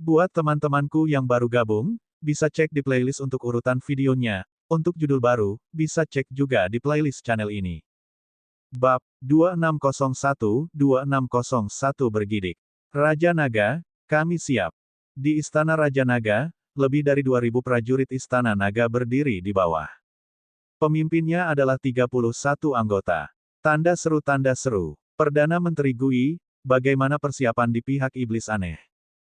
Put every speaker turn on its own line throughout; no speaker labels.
Buat teman-temanku yang baru gabung, bisa cek di playlist untuk urutan videonya. Untuk judul baru, bisa cek juga di playlist channel ini. Bab 2601-2601 Bergidik. Raja Naga, kami siap. Di Istana Raja Naga, lebih dari 2.000 prajurit Istana Naga berdiri di bawah. Pemimpinnya adalah 31 anggota. Tanda seru. Perdana Menteri Gui, bagaimana persiapan di pihak iblis aneh?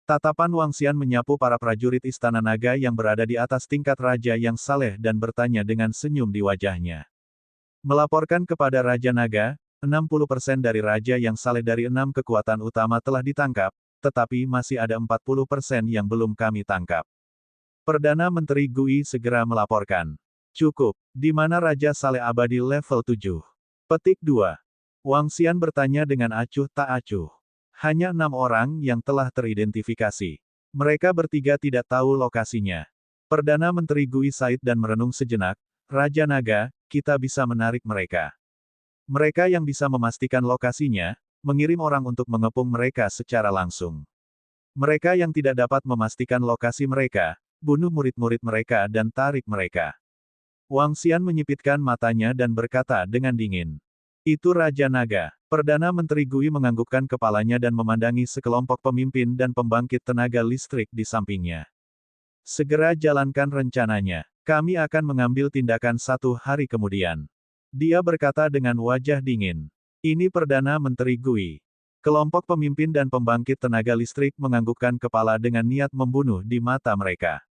Tatapan Wang Xian menyapu para prajurit Istana Naga yang berada di atas tingkat raja yang saleh dan bertanya dengan senyum di wajahnya. Melaporkan kepada Raja Naga, 60% dari raja yang saleh dari 6 kekuatan utama telah ditangkap, tetapi masih ada 40% yang belum kami tangkap. Perdana Menteri Gui segera melaporkan. Cukup, di mana Raja Saleh Abadi level 7? Petik 2. Wang Xian bertanya dengan acuh tak acuh. Hanya 6 orang yang telah teridentifikasi. Mereka bertiga tidak tahu lokasinya. Perdana Menteri Gui Said dan merenung sejenak, Raja Naga, kita bisa menarik mereka. Mereka yang bisa memastikan lokasinya, mengirim orang untuk mengepung mereka secara langsung. Mereka yang tidak dapat memastikan lokasi mereka, bunuh murid-murid mereka dan tarik mereka. Wang Xian menyipitkan matanya dan berkata dengan dingin. Itu Raja Naga. Perdana Menteri Gui menganggukkan kepalanya dan memandangi sekelompok pemimpin dan pembangkit tenaga listrik di sampingnya. Segera jalankan rencananya. Kami akan mengambil tindakan 1 hari kemudian. Dia berkata dengan wajah dingin. Ini Perdana Menteri Gui. Kelompok pemimpin dan pembangkit tenaga listrik menganggukkan kepala dengan niat membunuh di mata mereka.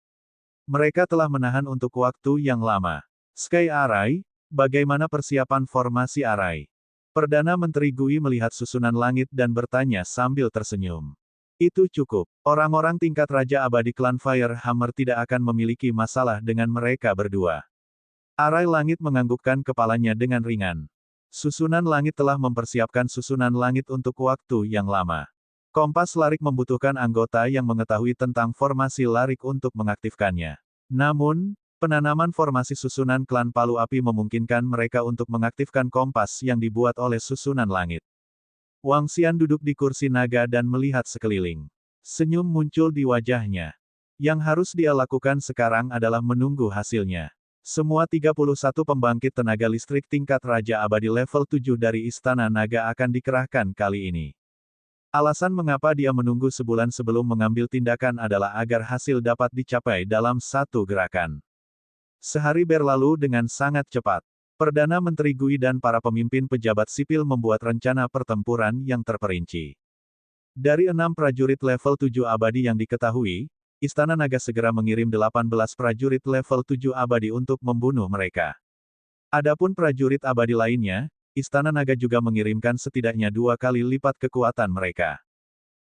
Mereka telah menahan untuk waktu yang lama. Sky Array, bagaimana persiapan formasi Array? Perdana Menteri Gui melihat susunan langit dan bertanya sambil tersenyum. Itu cukup. Orang-orang tingkat Raja Abadi klan Fire Hammer tidak akan memiliki masalah dengan mereka berdua. Array langit menganggukkan kepalanya dengan ringan. Susunan langit telah mempersiapkan susunan langit untuk waktu yang lama. Kompas Larik membutuhkan anggota yang mengetahui tentang formasi Larik untuk mengaktifkannya. Namun, penanaman formasi susunan klan Palu Api memungkinkan mereka untuk mengaktifkan kompas yang dibuat oleh susunan langit. Wang Xian duduk di kursi naga dan melihat sekeliling. Senyum muncul di wajahnya. Yang harus dia lakukan sekarang adalah menunggu hasilnya. Semua 31 pembangkit tenaga listrik tingkat Raja Abadi level 7 dari Istana Naga akan dikerahkan kali ini. Alasan mengapa dia menunggu sebulan sebelum mengambil tindakan adalah agar hasil dapat dicapai dalam satu gerakan. Sehari berlalu dengan sangat cepat. Perdana Menteri Gui dan para pemimpin pejabat sipil membuat rencana pertempuran yang terperinci. Dari 6 prajurit level 7 abadi yang diketahui, Istana Naga segera mengirim 18 prajurit level 7 abadi untuk membunuh mereka. Adapun prajurit abadi lainnya, Istana Naga juga mengirimkan setidaknya 2 kali lipat kekuatan mereka.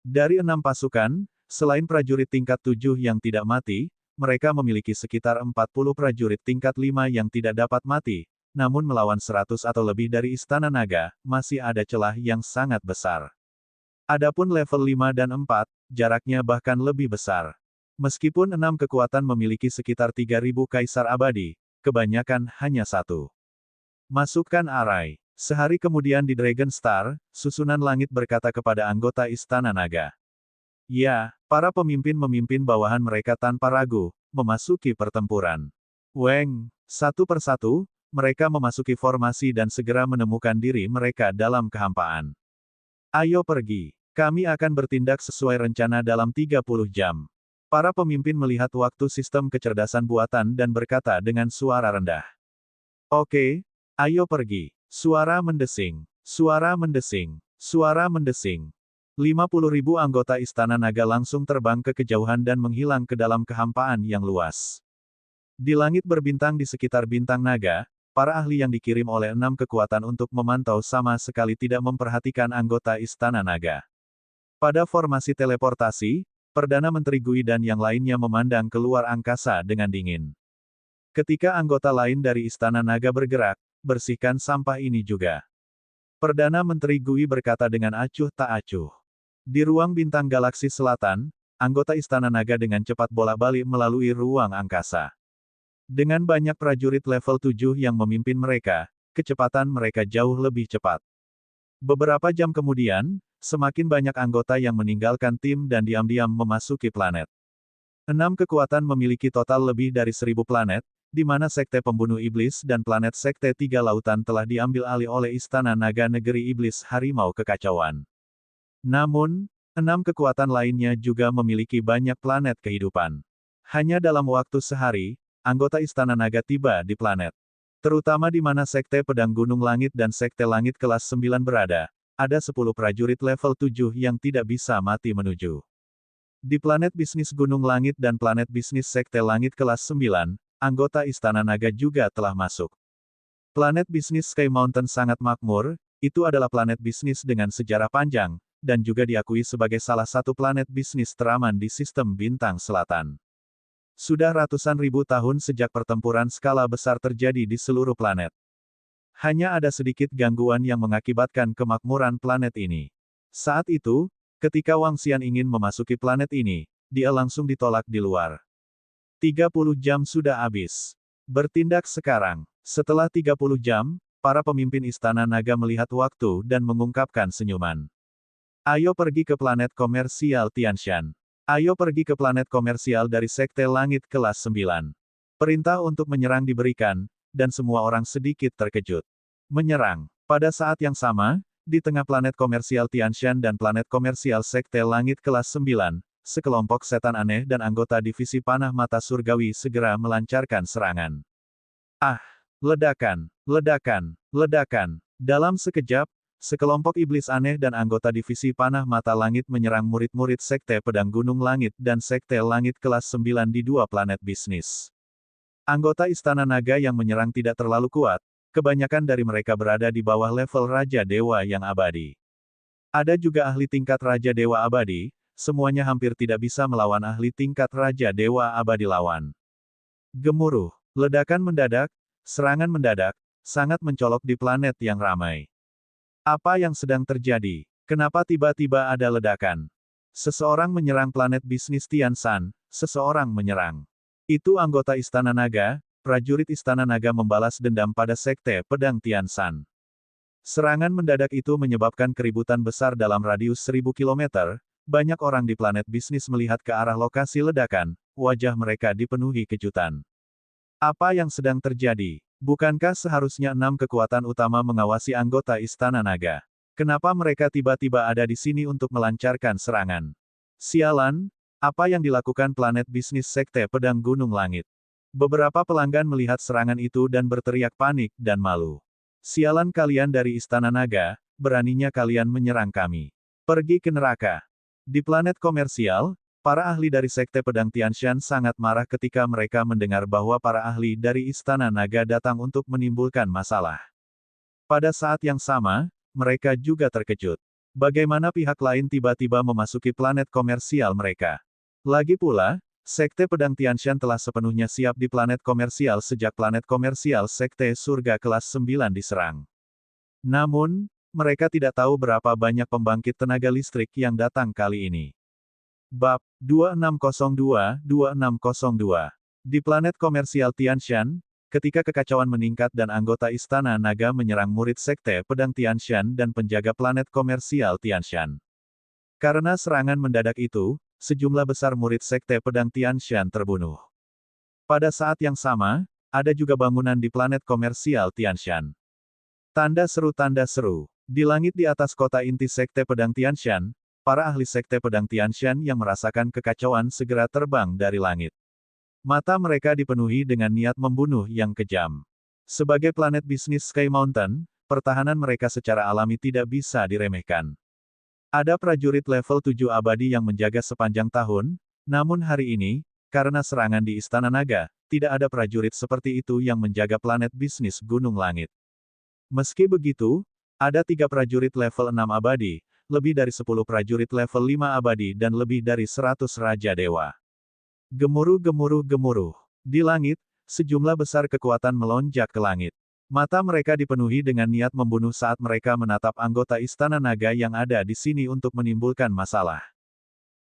Dari 6 pasukan, selain prajurit tingkat 7 yang tidak mati, mereka memiliki sekitar 40 prajurit tingkat 5 yang tidak dapat mati, namun melawan 100 atau lebih dari Istana Naga, masih ada celah yang sangat besar. Adapun level 5 dan 4, jaraknya bahkan lebih besar. Meskipun 6 kekuatan memiliki sekitar 3.000 kaisar abadi, kebanyakan hanya 1. Masukkan Array. Sehari kemudian di Dragon Star, susunan langit berkata kepada anggota Istana Naga. Ya, para pemimpin memimpin bawahan mereka tanpa ragu, memasuki pertempuran. Weng, satu persatu, mereka memasuki formasi dan segera menemukan diri mereka dalam kehampaan. Ayo pergi. Kami akan bertindak sesuai rencana dalam 30 jam. Para pemimpin melihat waktu sistem kecerdasan buatan dan berkata dengan suara rendah. Oke, ayo pergi. Suara mendesing. Suara mendesing. Suara mendesing. 50.000 anggota Istana Naga langsung terbang ke kejauhan dan menghilang ke dalam kehampaan yang luas. Di langit berbintang di sekitar bintang naga, para ahli yang dikirim oleh 6 kekuatan untuk memantau sama sekali tidak memperhatikan anggota Istana Naga. Pada formasi teleportasi, Perdana Menteri Gui dan yang lainnya memandang keluar angkasa dengan dingin. Ketika anggota lain dari Istana Naga bergerak, bersihkan sampah ini juga. Perdana Menteri Gui berkata dengan acuh tak acuh. Di ruang bintang galaksi selatan, anggota Istana Naga dengan cepat bolak-balik melalui ruang angkasa. Dengan banyak prajurit level 7 yang memimpin mereka, kecepatan mereka jauh lebih cepat. Beberapa jam kemudian, semakin banyak anggota yang meninggalkan tim dan diam-diam memasuki planet. 6 kekuatan memiliki total lebih dari 1000 planet, di mana Sekte Pembunuh Iblis dan planet Sekte Tiga Lautan telah diambil alih oleh Istana Naga Negeri Iblis Harimau Kekacauan. Namun, 6 kekuatan lainnya juga memiliki banyak planet kehidupan. Hanya dalam waktu sehari, anggota Istana Naga tiba di planet. Terutama di mana Sekte Pedang Gunung Langit dan Sekte Langit kelas 9 berada, ada 10 prajurit level 7 yang tidak bisa mati menuju. Di planet bisnis Gunung Langit dan planet bisnis Sekte Langit kelas 9, anggota Istana Naga juga telah masuk. Planet bisnis Sky Mountain sangat makmur, itu adalah planet bisnis dengan sejarah panjang, dan juga diakui sebagai salah satu planet bisnis teraman di sistem bintang selatan. Sudah ratusan ribu tahun sejak pertempuran skala besar terjadi di seluruh planet. Hanya ada sedikit gangguan yang mengakibatkan kemakmuran planet ini. Saat itu, ketika Wang Xian ingin memasuki planet ini, dia langsung ditolak di luar. 30 jam sudah habis. Bertindak sekarang. Setelah 30 jam, para pemimpin Istana Naga melihat waktu dan mengungkapkan senyuman. Ayo pergi ke planet komersial Tianshan. Ayo pergi ke planet komersial dari Sekte Langit kelas 9. Perintah untuk menyerang diberikan, dan semua orang sedikit terkejut. Menyerang. Pada saat yang sama, di tengah planet komersial Tianshan dan planet komersial Sekte Langit kelas 9, sekelompok setan aneh dan anggota divisi panah mata surgawi segera melancarkan serangan. Ah! Ledakan! Ledakan! Ledakan! Dalam sekejap, sekelompok iblis aneh dan anggota divisi panah mata langit menyerang murid-murid Sekte Pedang Gunung Langit dan Sekte Langit kelas 9 di 2 planet bisnis. Anggota Istana Naga yang menyerang tidak terlalu kuat, kebanyakan dari mereka berada di bawah level Raja Dewa yang abadi. Ada juga ahli tingkat Raja Dewa abadi, semuanya hampir tidak bisa melawan ahli tingkat Raja Dewa abadi lawan. Gemuruh, ledakan mendadak, serangan mendadak, sangat mencolok di planet yang ramai. Apa yang sedang terjadi? Kenapa tiba-tiba ada ledakan? Seseorang menyerang planet bisnis Tianshan, seseorang menyerang. Itu anggota Istana Naga. Prajurit Istana Naga membalas dendam pada Sekte Pedang Tianshan. Serangan mendadak itu menyebabkan keributan besar dalam radius 1000 km, banyak orang di planet bisnis melihat ke arah lokasi ledakan, wajah mereka dipenuhi kejutan. Apa yang sedang terjadi? Bukankah seharusnya 6 kekuatan utama mengawasi anggota Istana Naga? Kenapa mereka tiba-tiba ada di sini untuk melancarkan serangan? Sialan, apa yang dilakukan planet bisnis Sekte Pedang Gunung Langit? Beberapa pelanggan melihat serangan itu dan berteriak panik dan malu. Sialan kalian dari Istana Naga, beraninya kalian menyerang kami. Pergi ke neraka. Di planet komersial, para ahli dari Sekte Pedang Tianshan sangat marah ketika mereka mendengar bahwa para ahli dari Istana Naga datang untuk menimbulkan masalah. Pada saat yang sama, mereka juga terkejut. Bagaimana pihak lain tiba-tiba memasuki planet komersial mereka? Lagi pula, Sekte Pedang Tianshan telah sepenuhnya siap di planet komersial sejak planet komersial Sekte Surga kelas 9 diserang. Namun, mereka tidak tahu berapa banyak pembangkit tenaga listrik yang datang kali ini. Bab 2602-2602. Di planet komersial Tianshan, ketika kekacauan meningkat dan anggota Istana Naga menyerang murid Sekte Pedang Tianshan dan penjaga planet komersial Tianshan. Karena serangan mendadak itu, sejumlah besar murid Sekte Pedang Tianshan terbunuh. Pada saat yang sama, ada juga bangunan di planet komersial Tianshan. Tanda seru. Di langit di atas kota inti Sekte Pedang Tianshan, para ahli Sekte Pedang Tianshan yang merasakan kekacauan segera terbang dari langit. Mata mereka dipenuhi dengan niat membunuh yang kejam. Sebagai planet bisnis Sky Mountain, pertahanan mereka secara alami tidak bisa diremehkan. Ada prajurit level 7 abadi yang menjaga sepanjang tahun, namun hari ini, karena serangan di Istana Naga, tidak ada prajurit seperti itu yang menjaga planet bisnis Gunung Langit. Meski begitu, ada 3 prajurit level 6 abadi, lebih dari 10 prajurit level 5 abadi dan lebih dari 100 Raja Dewa. Gemuruh. Di langit, sejumlah besar kekuatan melonjak ke langit. Mata mereka dipenuhi dengan niat membunuh saat mereka menatap anggota Istana Naga yang ada di sini untuk menimbulkan masalah.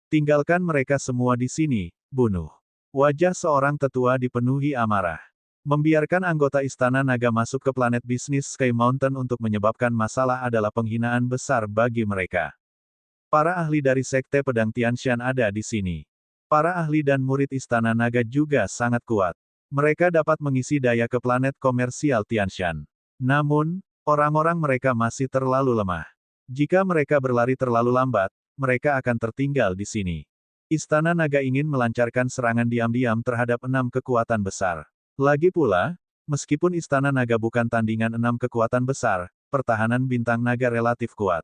Tinggalkan mereka semua di sini, bunuh. Wajah seorang tetua dipenuhi amarah. Membiarkan anggota Istana Naga masuk ke planet bisnis Sky Mountain untuk menyebabkan masalah adalah penghinaan besar bagi mereka. Para ahli dari Sekte Pedang Tianshan ada di sini. Para ahli dan murid Istana Naga juga sangat kuat. Mereka dapat mengisi daya ke planet komersial Tianshan. Namun, orang-orang mereka masih terlalu lemah. Jika mereka berlari terlalu lambat, mereka akan tertinggal di sini. Istana Naga ingin melancarkan serangan diam-diam terhadap 6 kekuatan besar. Lagi pula, meskipun Istana Naga bukan tandingan 6 kekuatan besar, pertahanan bintang naga relatif kuat.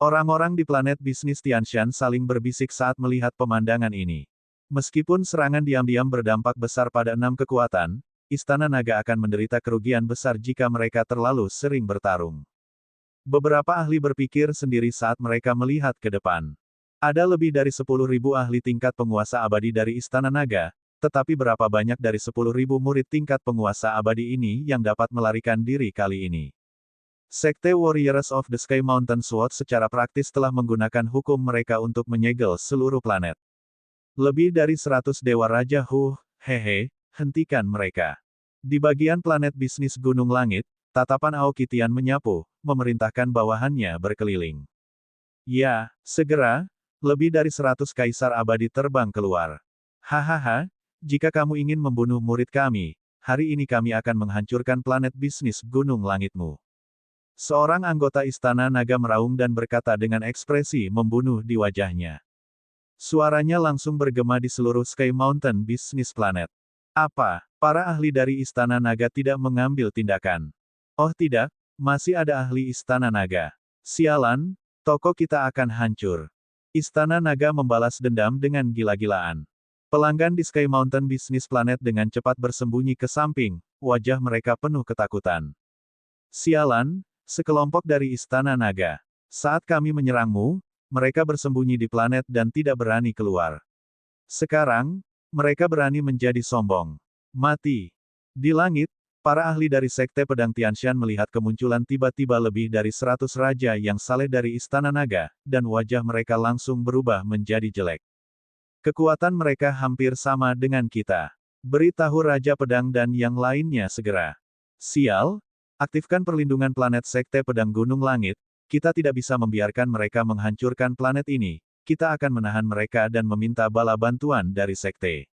Orang-orang di planet bisnis Tianshan saling berbisik saat melihat pemandangan ini. Meskipun serangan diam-diam berdampak besar pada 6 kekuatan, Istana Naga akan menderita kerugian besar jika mereka terlalu sering bertarung. Beberapa ahli berpikir sendiri saat mereka melihat ke depan. Ada lebih dari 10.000 ahli tingkat penguasa abadi dari Istana Naga, tetapi berapa banyak dari 10.000 murid tingkat penguasa abadi ini yang dapat melarikan diri kali ini? Sekte Warriors of the Sky Mountain Sword secara praktis telah menggunakan hukum mereka untuk menyegel seluruh planet. Lebih dari 100 Dewa Raja hehe, hentikan mereka. Di bagian planet bisnis Gunung Langit, tatapan Aoki Tian menyapu, memerintahkan bawahannya berkeliling. Ya, segera, lebih dari 100 kaisar abadi terbang keluar. Hahaha, jika kamu ingin membunuh murid kami, hari ini kami akan menghancurkan planet bisnis Gunung Langitmu. Seorang anggota Istana Naga meraung dan berkata dengan ekspresi membunuh di wajahnya. Suaranya langsung bergema di seluruh Sky Mountain Business Planet. Apa, para ahli dari Istana Naga tidak mengambil tindakan? Oh tidak, masih ada ahli Istana Naga. Sialan, toko kita akan hancur. Istana Naga membalas dendam dengan gila-gilaan. Pelanggan di Sky Mountain Business Planet dengan cepat bersembunyi ke samping, wajah mereka penuh ketakutan. Sialan, sekelompok dari Istana Naga. Saat kami menyerangmu, mereka bersembunyi di planet dan tidak berani keluar. Sekarang, mereka berani menjadi sombong. Mati. Di langit, para ahli dari Sekte Pedang Tianshan melihat kemunculan tiba-tiba lebih dari 100 raja yang saleh dari Istana Naga, dan wajah mereka langsung berubah menjadi jelek. Kekuatan mereka hampir sama dengan kita. Beritahu Raja Pedang dan yang lainnya segera. Sial, aktifkan perlindungan planet Sekte Pedang Gunung Langit, kita tidak bisa membiarkan mereka menghancurkan planet ini, kita akan menahan mereka dan meminta bala bantuan dari Sekte.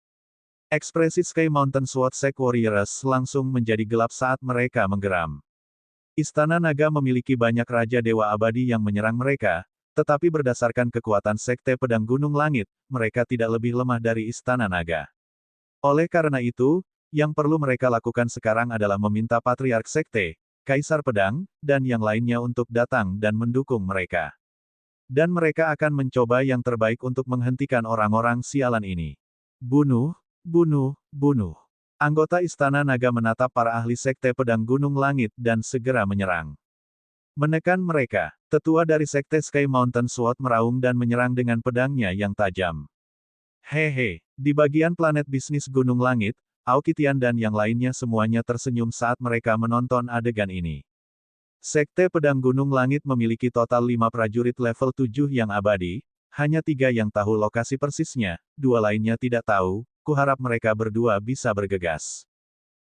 Ekspresi Sky Mountain Sword Sect Warriors langsung menjadi gelap saat mereka menggeram. Istana Naga memiliki banyak Raja Dewa Abadi yang menyerang mereka, tetapi berdasarkan kekuatan Sekte Pedang Gunung Langit, mereka tidak lebih lemah dari Istana Naga. Oleh karena itu, yang perlu mereka lakukan sekarang adalah meminta Patriark Sekte, Kaisar Pedang, dan yang lainnya untuk datang dan mendukung mereka. Dan mereka akan mencoba yang terbaik untuk menghentikan orang-orang sialan ini. Bunuh, bunuh, bunuh. Anggota Istana Naga menatap para ahli Sekte Pedang Gunung Langit dan segera menyerang. Menekan mereka, tetua dari Sekte Sky Mountain Sword meraung dan menyerang dengan pedangnya yang tajam. Hehe, di bagian planet bisnis Gunung Langit, Aoki Tian dan yang lainnya semuanya tersenyum saat mereka menonton adegan ini. Sekte Pedang Gunung Langit memiliki total 5 prajurit level 7 yang abadi, hanya 3 yang tahu lokasi persisnya, 2 lainnya tidak tahu, kuharap mereka berdua bisa bergegas.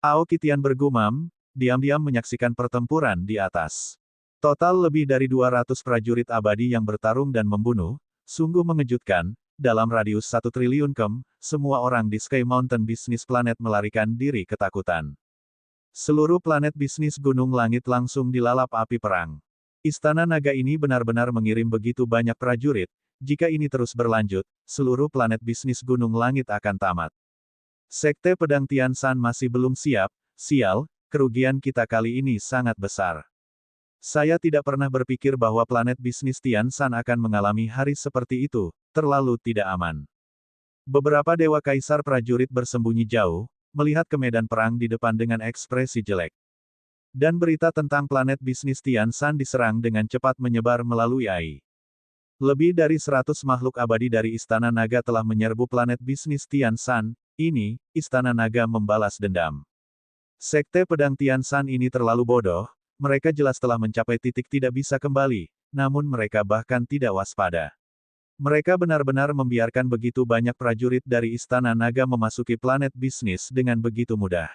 Aoki Tian bergumam, diam-diam menyaksikan pertempuran di atas. Total lebih dari 200 prajurit abadi yang bertarung dan membunuh, sungguh mengejutkan. Dalam radius 1 triliun km, semua orang di Sky Mountain Business Planet melarikan diri ketakutan. Seluruh planet bisnis Gunung Langit langsung dilalap api perang. Istana Naga ini benar-benar mengirim begitu banyak prajurit, jika ini terus berlanjut, seluruh planet bisnis Gunung Langit akan tamat. Sekte Pedang Tianshan masih belum siap, sial, kerugian kita kali ini sangat besar. Saya tidak pernah berpikir bahwa planet bisnis Tianshan akan mengalami hari seperti itu, terlalu tidak aman. Beberapa dewa kaisar prajurit bersembunyi jauh, melihat ke medan perang di depan dengan ekspresi jelek. Dan berita tentang planet bisnis Tianshan diserang dengan cepat menyebar melalui AI. Lebih dari 100 makhluk abadi dari Istana Naga telah menyerbu planet bisnis Tianshan, ini, Istana Naga membalas dendam. Sekte Pedang Tianshan ini terlalu bodoh, mereka jelas telah mencapai titik tidak bisa kembali, namun mereka bahkan tidak waspada. Mereka benar-benar membiarkan begitu banyak prajurit dari Istana Naga memasuki planet bisnis dengan begitu mudah.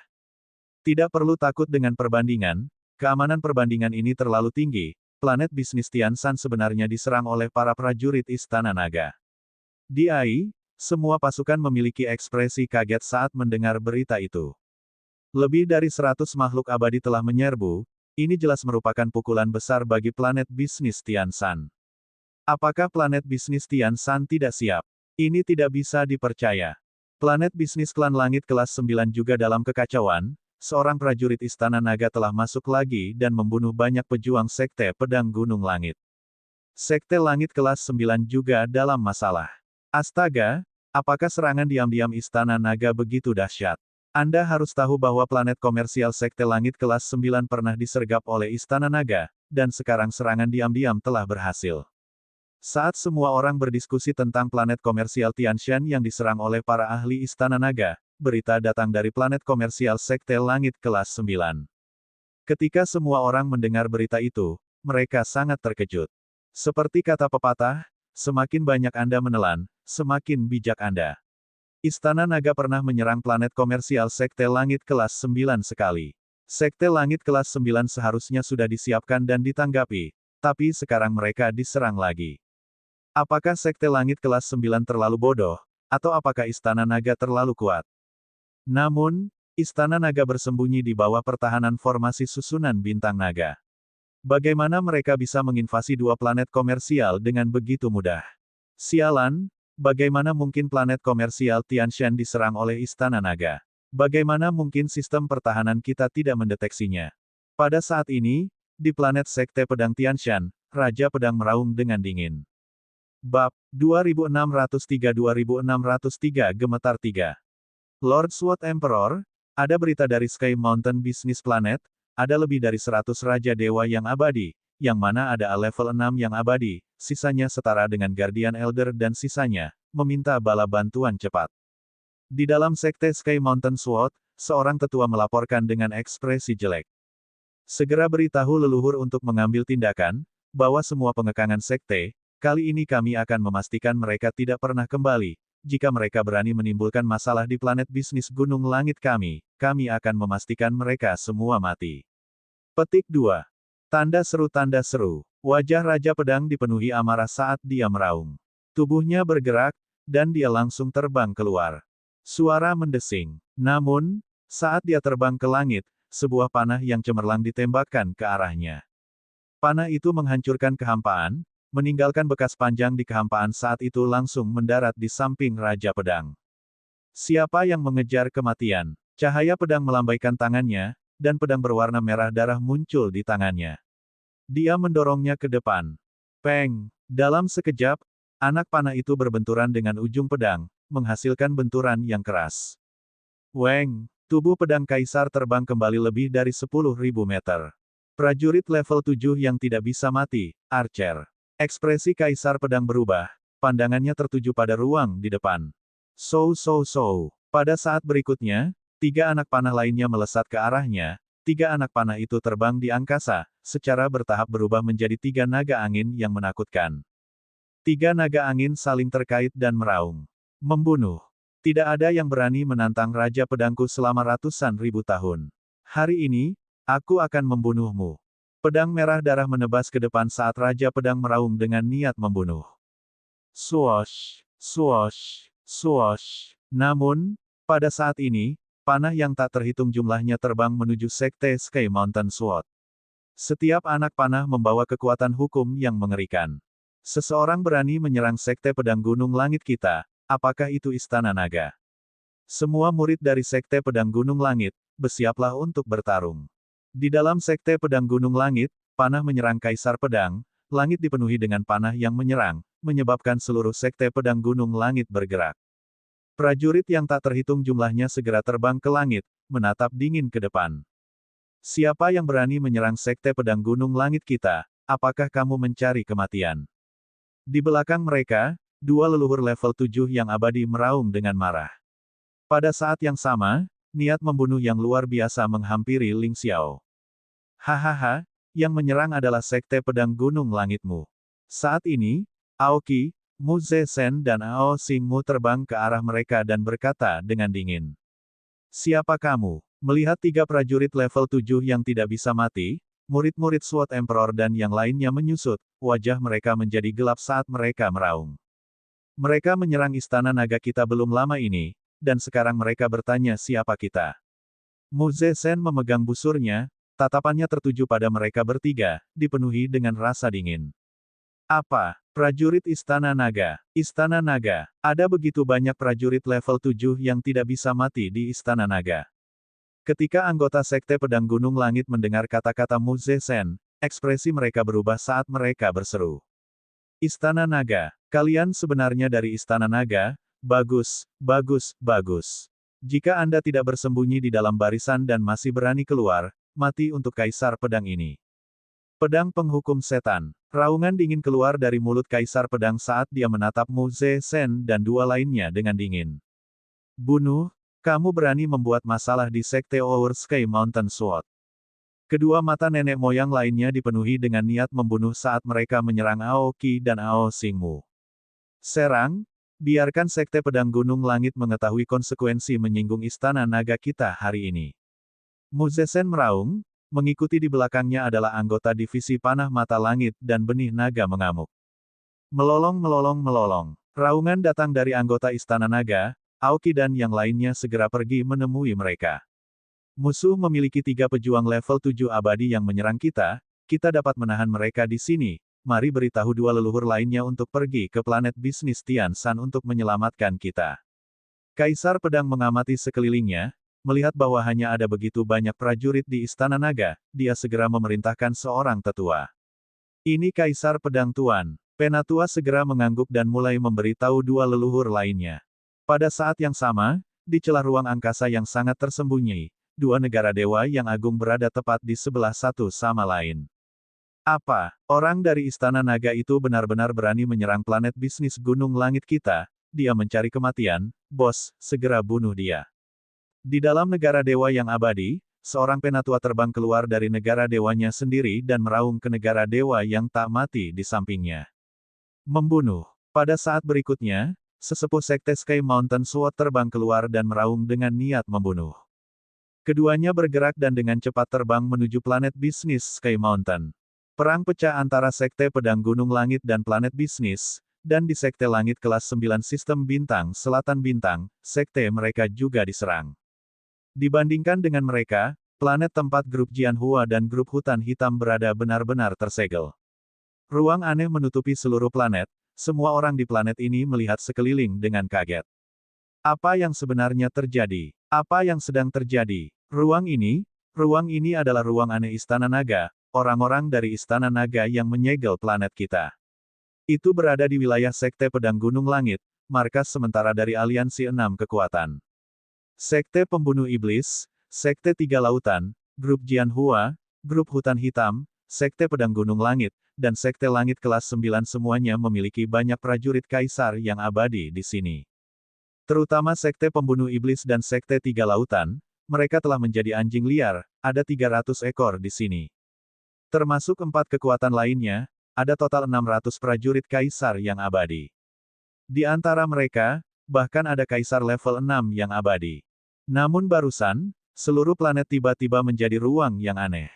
Tidak perlu takut dengan perbandingan, keamanan perbandingan ini terlalu tinggi, planet bisnis Tianshan sebenarnya diserang oleh para prajurit Istana Naga. Di Ai, semua pasukan memiliki ekspresi kaget saat mendengar berita itu. Lebih dari 100 makhluk abadi telah menyerbu, ini jelas merupakan pukulan besar bagi planet bisnis Tianshan. Apakah planet bisnis Tianshan tidak siap? Ini tidak bisa dipercaya. Planet bisnis klan langit kelas 9 juga dalam kekacauan, seorang prajurit Istana Naga telah masuk lagi dan membunuh banyak pejuang Sekte Pedang Gunung Langit. Sekte Langit kelas 9 juga dalam masalah. Astaga, apakah serangan diam-diam Istana Naga begitu dahsyat? Anda harus tahu bahwa planet komersial Sekte Langit kelas 9 pernah disergap oleh Istana Naga, dan sekarang serangan diam-diam telah berhasil. Saat semua orang berdiskusi tentang planet komersial Tianshan yang diserang oleh para ahli Istana Naga, berita datang dari planet komersial Sekte Langit kelas 9. Ketika semua orang mendengar berita itu, mereka sangat terkejut. Seperti kata pepatah, semakin banyak Anda menelan, semakin bijak Anda. Istana Naga pernah menyerang planet komersial Sekte Langit kelas 9 sekali. Sekte Langit kelas 9 seharusnya sudah disiapkan dan ditanggapi, tapi sekarang mereka diserang lagi. Apakah Sekte Langit kelas 9 terlalu bodoh, atau apakah Istana Naga terlalu kuat? Namun, Istana Naga bersembunyi di bawah pertahanan formasi susunan bintang naga. Bagaimana mereka bisa menginvasi dua planet komersial dengan begitu mudah? Sialan, bagaimana mungkin planet komersial Tianshan diserang oleh Istana Naga? Bagaimana mungkin sistem pertahanan kita tidak mendeteksinya? Pada saat ini, di planet Sekte Pedang Tianshan, Raja Pedang meraung dengan dingin. Bab 2603-2603 Gemetar 3. Lord Sword Emperor, ada berita dari Sky Mountain Business Planet, ada lebih dari 100 Raja Dewa yang abadi, yang mana ada level 6 yang abadi, sisanya setara dengan Guardian Elder dan sisanya, meminta bala bantuan cepat. Di dalam sekte Sky Mountain Sword, seorang tetua melaporkan dengan ekspresi jelek. Segera beritahu leluhur untuk mengambil tindakan, bahwa semua pengekangan sekte, kali ini kami akan memastikan mereka tidak pernah kembali. Jika mereka berani menimbulkan masalah di planet bisnis Gunung Langit kami akan memastikan mereka semua mati. Petik 2. Tanda seru. Wajah Raja Pedang dipenuhi amarah saat dia meraung. Tubuhnya bergerak, dan dia langsung terbang keluar. Suara mendesing. Namun, saat dia terbang ke langit, sebuah panah yang cemerlang ditembakkan ke arahnya. Panah itu menghancurkan kehampaan, meninggalkan bekas panjang di kehampaan saat itu langsung mendarat di samping Raja Pedang. Siapa yang mengejar kematian? Cahaya pedang melambaikan tangannya, dan pedang berwarna merah darah muncul di tangannya. Dia mendorongnya ke depan. Peng! Dalam sekejap, anak panah itu berbenturan dengan ujung pedang, menghasilkan benturan yang keras. Weng! Tubuh pedang kaisar terbang kembali lebih dari 10.000 meter. Prajurit level 7 yang tidak bisa mati, Archer. Ekspresi kaisar pedang berubah, pandangannya tertuju pada ruang di depan. Pada saat berikutnya, 3 anak panah lainnya melesat ke arahnya, 3 anak panah itu terbang di angkasa, secara bertahap berubah menjadi 3 naga angin yang menakutkan. 3 naga angin saling terkait dan meraung. Membunuh. Tidak ada yang berani menantang Raja Pedangku selama ratusan ribu tahun. Hari ini, aku akan membunuhmu. Pedang merah darah menebas ke depan saat Raja Pedang meraung dengan niat membunuh. Swoosh. Namun, pada saat ini, panah yang tak terhitung jumlahnya terbang menuju sekte Sky Mountain Sword. Setiap anak panah membawa kekuatan hukum yang mengerikan. Seseorang berani menyerang sekte Pedang Gunung Langit kita, apakah itu Istana Naga? Semua murid dari sekte Pedang Gunung Langit, bersiaplah untuk bertarung. Di dalam sekte Pedang Gunung Langit, panah menyerang Kaisar Pedang, langit dipenuhi dengan panah yang menyerang, menyebabkan seluruh sekte Pedang Gunung Langit bergerak. Prajurit yang tak terhitung jumlahnya segera terbang ke langit, menatap dingin ke depan. Siapa yang berani menyerang sekte Pedang Gunung Langit kita, apakah kamu mencari kematian? Di belakang mereka, 2 leluhur level 7 yang abadi meraung dengan marah. Pada saat yang sama, niat membunuh yang luar biasa menghampiri Ling Xiao. Hahaha, yang menyerang adalah sekte Pedang Gunung Langitmu. Saat ini, Aoki, Mu Zesen dan Ao Xingmu terbang ke arah mereka dan berkata dengan dingin. Siapa kamu? Melihat 3 prajurit level 7 yang tidak bisa mati, Murid-murid SWOT Emperor dan yang lainnya menyusut, wajah mereka menjadi gelap saat mereka meraung. Mereka menyerang istana naga kita belum lama ini, dan sekarang mereka bertanya siapa kita. Mu Zesen memegang busurnya, tatapannya tertuju pada mereka bertiga, dipenuhi dengan rasa dingin. Apa? Prajurit Istana Naga. Istana Naga. Ada begitu banyak prajurit level 7 yang tidak bisa mati di Istana Naga. Ketika anggota Sekte Pedang Gunung Langit mendengar kata-kata Mu Zesen, ekspresi mereka berubah saat mereka berseru. Istana Naga. Kalian sebenarnya dari Istana Naga? Bagus, bagus, bagus. Jika Anda tidak bersembunyi di dalam barisan dan masih berani keluar, mati untuk Kaisar Pedang ini. Pedang Penghukum Setan. Raungan dingin keluar dari mulut Kaisar Pedang saat dia menatap Mu Zesen dan dua lainnya dengan dingin. Bunuh, kamu berani membuat masalah di Sekte Our Sky Mountain Sword. Kedua mata nenek moyang lainnya dipenuhi dengan niat membunuh saat mereka menyerang Aoki dan Ao Xingmu. Serang, biarkan Sekte Pedang Gunung Langit mengetahui konsekuensi menyinggung Istana Naga kita hari ini. Mu Zesen meraung, mengikuti di belakangnya adalah anggota divisi Panah Mata Langit dan Benih Naga mengamuk. Melolong melolong melolong. Raungan datang dari anggota Istana Naga, Aoki dan yang lainnya segera pergi menemui mereka. Musuh memiliki 3 pejuang level 7 abadi yang menyerang kita dapat menahan mereka di sini, mari beritahu 2 leluhur lainnya untuk pergi ke planet bisnis Tian Shan untuk menyelamatkan kita. Kaisar Pedang mengamati sekelilingnya, melihat bahwa hanya ada begitu banyak prajurit di Istana Naga, dia segera memerintahkan seorang tetua. Ini Kaisar Pedang Tuan. Penatua segera mengangguk dan mulai memberitahu 2 leluhur lainnya. Pada saat yang sama, di celah ruang angkasa yang sangat tersembunyi, 2 negara dewa yang agung berada tepat di sebelah satu sama lain. Apa? Orang dari Istana Naga itu benar-benar berani menyerang planet bisnis Gunung Langit kita, dia mencari kematian, bos, segera bunuh dia. Di dalam negara dewa yang abadi, seorang penatua terbang keluar dari negara dewanya sendiri dan meraung ke negara dewa yang tak mati di sampingnya. Membunuh. Pada saat berikutnya, sesepuh Sekte Sky Mountain Sword terbang keluar dan meraung dengan niat membunuh. Keduanya bergerak dan dengan cepat terbang menuju planet bisnis Sky Mountain. Perang pecah antara Sekte Pedang Gunung Langit dan planet bisnis, dan di Sekte Langit kelas 9 Sistem Bintang Selatan Bintang, sekte mereka juga diserang. Dibandingkan dengan mereka, planet tempat grup Jianhua dan grup Hutan Hitam berada benar-benar tersegel. Ruang aneh menutupi seluruh planet, semua orang di planet ini melihat sekeliling dengan kaget. Apa yang sebenarnya terjadi? Apa yang sedang terjadi? Ruang ini adalah ruang aneh Istana Naga, orang-orang dari Istana Naga yang menyegel planet kita. Itu berada di wilayah Sekte Pedang Gunung Langit, markas sementara dari Aliansi 6 Kekuatan. Sekte Pembunuh Iblis, Sekte Tiga Lautan, Grup Jianhua, Grup Hutan Hitam, Sekte Pedang Gunung Langit, dan Sekte Langit kelas 9 semuanya memiliki banyak prajurit kaisar yang abadi di sini. Terutama Sekte Pembunuh Iblis dan Sekte Tiga Lautan, mereka telah menjadi anjing liar, ada 300 ekor di sini. Termasuk 4 kekuatan lainnya, ada total 600 prajurit kaisar yang abadi. Di antara mereka, bahkan ada kaisar level 6 yang abadi. Namun barusan, seluruh planet tiba-tiba menjadi ruang yang aneh.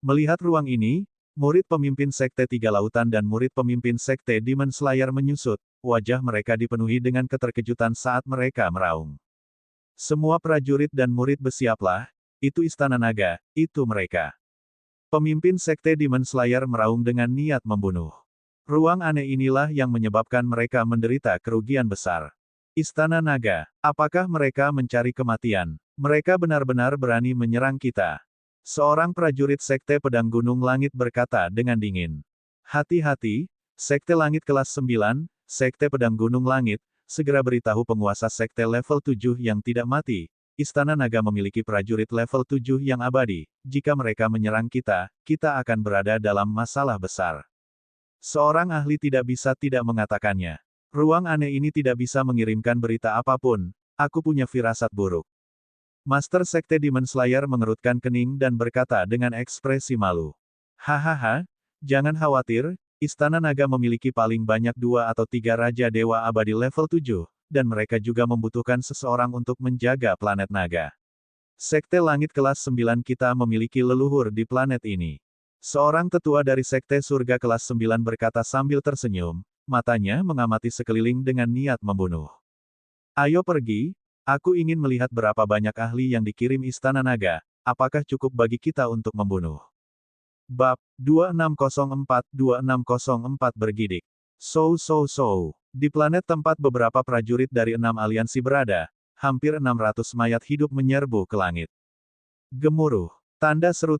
Melihat ruang ini, murid pemimpin Sekte Tiga Lautan dan murid pemimpin Sekte Demon Slayer menyusut, wajah mereka dipenuhi dengan keterkejutan saat mereka meraung. Semua prajurit dan murid bersiaplah, itu Istana Naga, itu mereka. Pemimpin Sekte Demon Slayer meraung dengan niat membunuh. Ruang aneh inilah yang menyebabkan mereka menderita kerugian besar. Istana Naga, apakah mereka mencari kematian? Mereka benar-benar berani menyerang kita. Seorang prajurit Sekte Pedang Gunung Langit berkata dengan dingin. Hati-hati, Sekte Langit kelas 9, Sekte Pedang Gunung Langit, segera beritahu penguasa Sekte level 7 yang tidak mati. Istana Naga memiliki prajurit level 7 yang abadi. Jika mereka menyerang kita akan berada dalam masalah besar. Seorang ahli tidak bisa tidak mengatakannya. Ruang aneh ini tidak bisa mengirimkan berita apapun. Aku punya firasat buruk. Master Sekte Demon Slayer mengerutkan kening dan berkata dengan ekspresi malu. Hahaha, jangan khawatir, Istana Naga memiliki paling banyak 2 atau 3 Raja Dewa Abadi level 7, dan mereka juga membutuhkan seseorang untuk menjaga planet Naga. Sekte Langit kelas 9 kita memiliki leluhur di planet ini. Seorang tetua dari Sekte Surga kelas 9 berkata sambil tersenyum, matanya mengamati sekeliling dengan niat membunuh. Ayo pergi, aku ingin melihat berapa banyak ahli yang dikirim Istana Naga, apakah cukup bagi kita untuk membunuh. Bab 2604 bergidik. So. Di planet tempat beberapa prajurit dari 6 aliansi berada, hampir 600 mayat hidup menyerbu ke langit. Gemuruh. Tanda seru.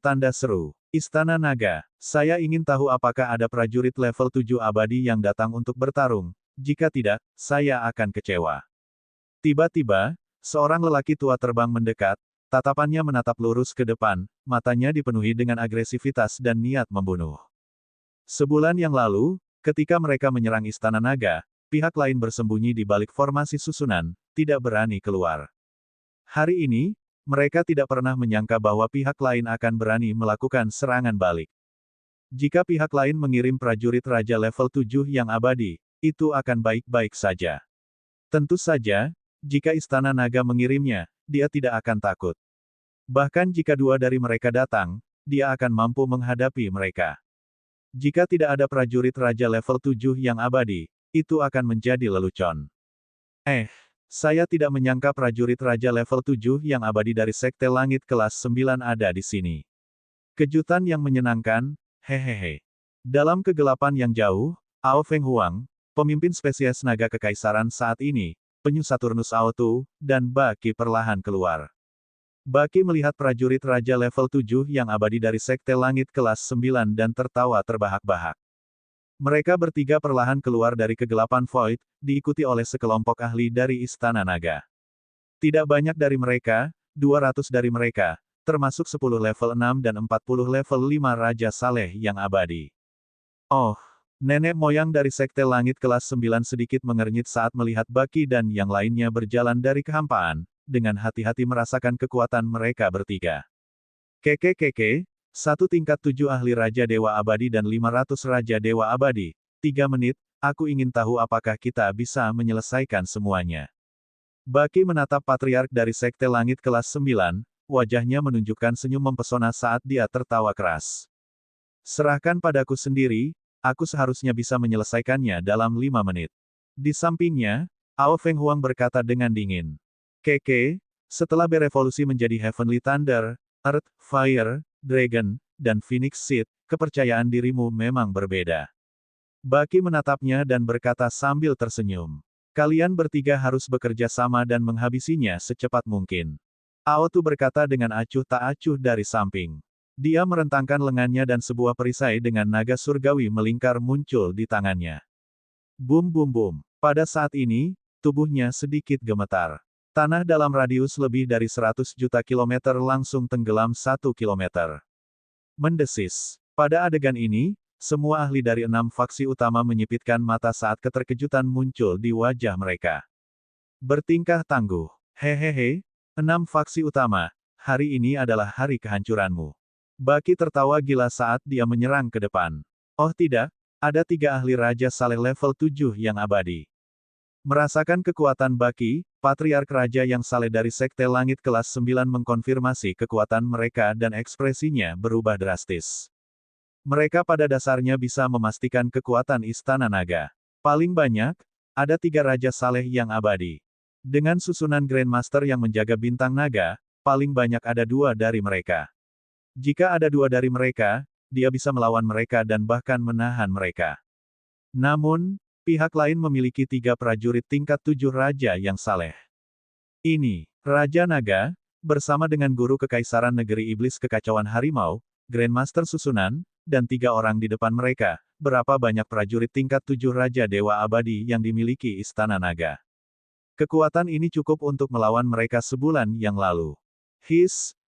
Istana Naga, saya ingin tahu apakah ada prajurit level 7 abadi yang datang untuk bertarung, jika tidak, saya akan kecewa. Tiba-tiba, seorang lelaki tua terbang mendekat, tatapannya menatap lurus ke depan, matanya dipenuhi dengan agresivitas dan niat membunuh. Sebulan yang lalu, ketika mereka menyerang Istana Naga, pihak lain bersembunyi di balik formasi susunan, tidak berani keluar. Hari ini, mereka tidak pernah menyangka bahwa pihak lain akan berani melakukan serangan balik. Jika pihak lain mengirim prajurit raja level 7 yang abadi, itu akan baik-baik saja. Tentu saja, jika Istana Naga mengirimnya, dia tidak akan takut. Bahkan jika 2 dari mereka datang, dia akan mampu menghadapi mereka. Jika tidak ada prajurit raja level 7 yang abadi, itu akan menjadi lelucon. Saya tidak menyangka prajurit raja level 7 yang abadi dari Sekte Langit kelas 9 ada di sini. Kejutan yang menyenangkan, hehehe. Dalam kegelapan yang jauh, Ao Feng Huang, pemimpin spesies naga kekaisaran saat ini, penyu Saturnus Ao-Tu, dan Baki perlahan keluar. Baki melihat prajurit raja level 7 yang abadi dari Sekte Langit kelas 9 dan tertawa terbahak-bahak. Mereka bertiga perlahan keluar dari kegelapan void, diikuti oleh sekelompok ahli dari Istana Naga. Tidak banyak dari mereka, 200 dari mereka, termasuk 10 level 6 dan 40 level 5 Raja Saleh yang abadi. Oh, nenek moyang dari Sekte Langit kelas 9 sedikit mengernyit saat melihat Baki dan yang lainnya berjalan dari kehampaan, dengan hati-hati merasakan kekuatan mereka bertiga. Keke. 1 tingkat 7 ahli Raja Dewa Abadi dan 500 Raja Dewa Abadi. 3 menit, aku ingin tahu apakah kita bisa menyelesaikan semuanya. Baki menatap Patriark dari Sekte Langit kelas 9, wajahnya menunjukkan senyum mempesona saat dia tertawa keras. Serahkan padaku sendiri, aku seharusnya bisa menyelesaikannya dalam 5 menit. Di sampingnya, Ao Feng Huang berkata dengan dingin. Keke, setelah berevolusi menjadi Heavenly Thunder, Earth, Fire, Dragon, dan Phoenix Seed, kepercayaan dirimu memang berbeda. Baki menatapnya dan berkata sambil tersenyum. Kalian bertiga harus bekerja sama dan menghabisinya secepat mungkin. Ao-Tu berkata dengan acuh tak acuh dari samping. Dia merentangkan lengannya dan sebuah perisai dengan naga surgawi melingkar muncul di tangannya. Bum. Pada saat ini, tubuhnya sedikit gemetar. Tanah dalam radius lebih dari 100 juta kilometer langsung tenggelam 1 kilometer. Mendesis. Pada adegan ini, semua ahli dari 6 faksi utama menyipitkan mata saat keterkejutan muncul di wajah mereka. Bertingkah tangguh. Hehehe, 6 faksi utama, hari ini adalah hari kehancuranmu. Baki tertawa gila saat dia menyerang ke depan. Oh tidak, ada 3 ahli Raja Saleh level 7 yang abadi. Merasakan kekuatan Baki, Patriark Raja yang saleh dari Sekte Langit kelas 9 mengkonfirmasi kekuatan mereka dan ekspresinya berubah drastis. Mereka pada dasarnya bisa memastikan kekuatan Istana Naga. Paling banyak, ada 3 Raja Saleh yang abadi. Dengan susunan Grandmaster yang menjaga bintang naga, paling banyak ada 2 dari mereka. Jika ada 2 dari mereka, dia bisa melawan mereka dan bahkan menahan mereka. Namun, pihak lain memiliki 3 prajurit tingkat 7 raja yang saleh. Ini, Raja Naga, bersama dengan Guru Kekaisaran Negeri Iblis Kekacauan Harimau, Grandmaster Susunan, dan 3 orang di depan mereka, berapa banyak prajurit tingkat 7 Raja Dewa Abadi yang dimiliki Istana Naga. Kekuatan ini cukup untuk melawan mereka sebulan yang lalu.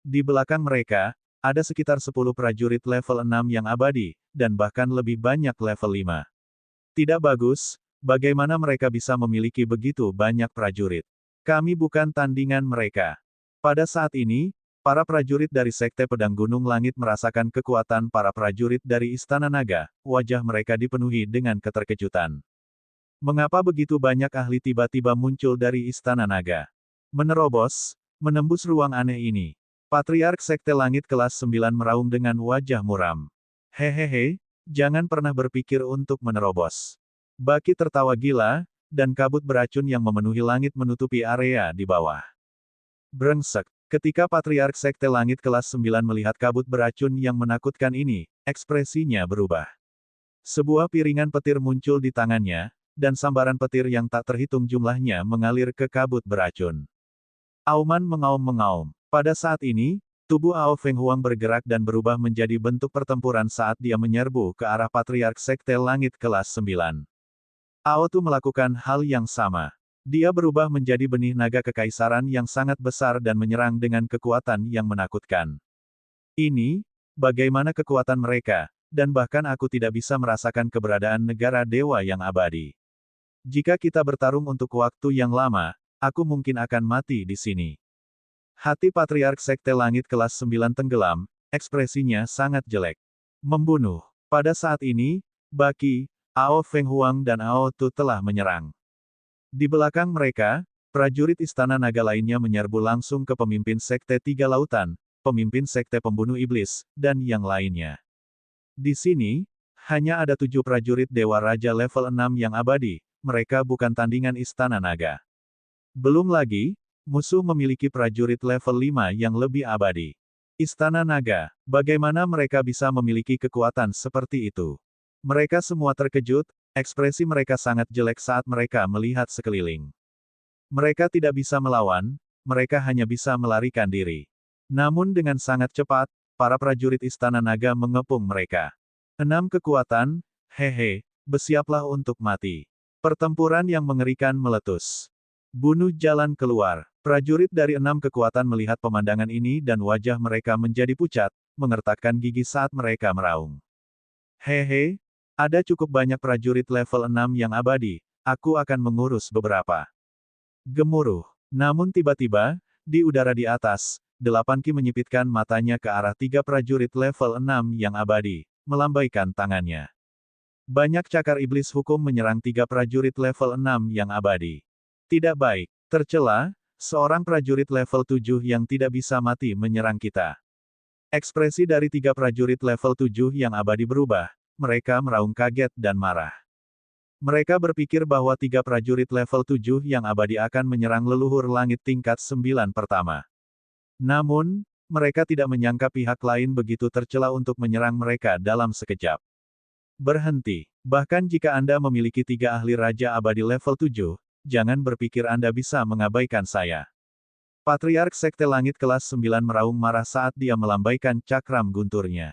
Di belakang mereka, ada sekitar 10 prajurit level 6 yang abadi, dan bahkan lebih banyak level 5. Tidak bagus, bagaimana mereka bisa memiliki begitu banyak prajurit? Kami bukan tandingan mereka. Pada saat ini, para prajurit dari Sekte Pedang Gunung Langit merasakan kekuatan para prajurit dari Istana Naga, wajah mereka dipenuhi dengan keterkejutan. Mengapa begitu banyak ahli tiba-tiba muncul dari Istana Naga? Menerobos, menembus ruang aneh ini. Patriark Sekte Langit kelas 9 meraung dengan wajah muram. Hehehe, jangan pernah berpikir untuk menerobos. Baki tertawa gila, dan kabut beracun yang memenuhi langit menutupi area di bawah. Brengsek. Ketika Patriark Sekte Langit kelas 9 melihat kabut beracun yang menakutkan ini, ekspresinya berubah. Sebuah piringan petir muncul di tangannya, dan sambaran petir yang tak terhitung jumlahnya mengalir ke kabut beracun. Auman mengaum-mengaum. Pada saat ini, tubuh Ao Feng Huang bergerak dan berubah menjadi bentuk pertempuran saat dia menyerbu ke arah Patriark Sekte Langit kelas 9. Ao Tu melakukan hal yang sama. Dia berubah menjadi benih naga kekaisaran yang sangat besar dan menyerang dengan kekuatan yang menakutkan. Ini, bagaimana kekuatan mereka, dan bahkan aku tidak bisa merasakan keberadaan negara dewa yang abadi. Jika kita bertarung untuk waktu yang lama, aku mungkin akan mati di sini. Hati Patriark Sekte Langit kelas 9 tenggelam, ekspresinya sangat jelek. Membunuh. Pada saat ini, Baki, Ao Feng Huang dan Ao Tu telah menyerang. Di belakang mereka, prajurit Istana Naga lainnya menyerbu langsung ke pemimpin Sekte Tiga Lautan, pemimpin Sekte Pembunuh Iblis, dan yang lainnya. Di sini, hanya ada 7 prajurit Dewa Raja level 6 yang abadi, mereka bukan tandingan Istana Naga. Belum lagi, musuh memiliki prajurit level 5 yang lebih abadi. Istana Naga, bagaimana mereka bisa memiliki kekuatan seperti itu? Mereka semua terkejut, ekspresi mereka sangat jelek saat mereka melihat sekeliling. Mereka tidak bisa melawan, mereka hanya bisa melarikan diri. Namun dengan sangat cepat, para prajurit Istana Naga mengepung mereka. 6 kekuatan, hehe, bersiaplah untuk mati. Pertempuran yang mengerikan meletus. Bunuh jalan keluar. Prajurit dari 6 kekuatan melihat pemandangan ini dan wajah mereka menjadi pucat, mengertakkan gigi saat mereka meraung. Hehe, ada cukup banyak prajurit level 6 yang abadi, aku akan mengurus beberapa. Gemuruh. Namun tiba-tiba, di udara di atas, 8 Ki menyipitkan matanya ke arah 3 prajurit level 6 yang abadi, melambaikan tangannya. Banyak cakar iblis hukum menyerang 3 prajurit level 6 yang abadi. Tidak baik. Tercela, seorang prajurit level 7 yang tidak bisa mati menyerang kita. Ekspresi dari 3 prajurit level 7 yang abadi berubah. Mereka meraung kaget dan marah. Mereka berpikir bahwa 3 prajurit level 7 yang abadi akan menyerang leluhur langit tingkat 9 pertama. Namun, mereka tidak menyangka pihak lain begitu tercela untuk menyerang mereka dalam sekejap. Berhenti. Bahkan jika Anda memiliki 3 ahli raja abadi level 7, jangan berpikir Anda bisa mengabaikan saya. Patriark Sekte Langit kelas 9 meraung marah saat dia melambaikan cakram gunturnya.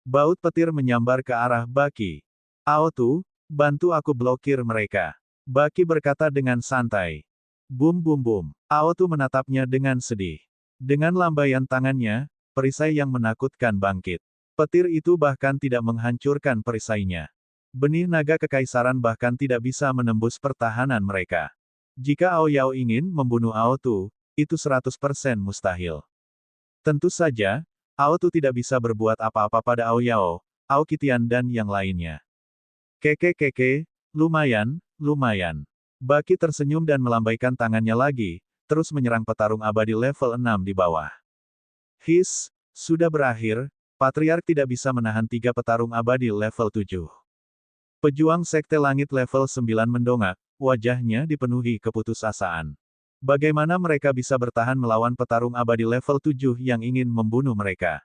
Baut petir menyambar ke arah Baki. Ao Tu, bantu aku blokir mereka. Baki berkata dengan santai. Bum bum bum. Ao Tu menatapnya dengan sedih. Dengan lambaian tangannya, perisai yang menakutkan bangkit. Petir itu bahkan tidak menghancurkan perisainya. Benih naga kekaisaran bahkan tidak bisa menembus pertahanan mereka. Jika Ao Yao ingin membunuh Ao Tu, itu 100% mustahil. Tentu saja, Ao Tu tidak bisa berbuat apa-apa pada Ao Yao, Ao Qitian dan yang lainnya. Keke, lumayan, lumayan. Baki tersenyum dan melambaikan tangannya lagi, terus menyerang petarung abadi level 6 di bawah. His, sudah berakhir, Patriark tidak bisa menahan 3 petarung abadi level 7. Pejuang Sekte Langit level 9 mendongak, wajahnya dipenuhi keputusasaan. Bagaimana mereka bisa bertahan melawan petarung abadi level 7 yang ingin membunuh mereka?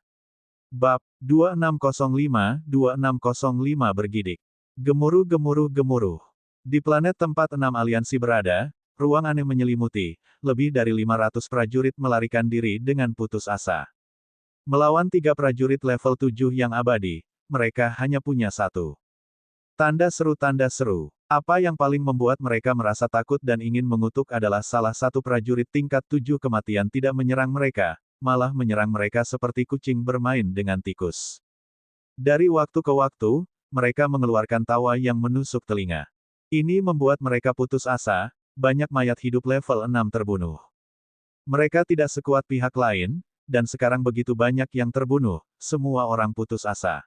Bab 2605 bergidik. Gemuruh. Di planet tempat 6 aliansi berada, ruang aneh menyelimuti, lebih dari 500 prajurit melarikan diri dengan putus asa. Melawan 3 prajurit level 7 yang abadi, mereka hanya punya 1. Tanda seru. Apa yang paling membuat mereka merasa takut dan ingin mengutuk adalah salah satu prajurit tingkat 7 kematian tidak menyerang mereka, malah menyerang mereka seperti kucing bermain dengan tikus. Dari waktu ke waktu, mereka mengeluarkan tawa yang menusuk telinga. Ini membuat mereka putus asa, banyak mayat hidup level 6 terbunuh. Mereka tidak sekuat pihak lain, dan sekarang begitu banyak yang terbunuh, semua orang putus asa.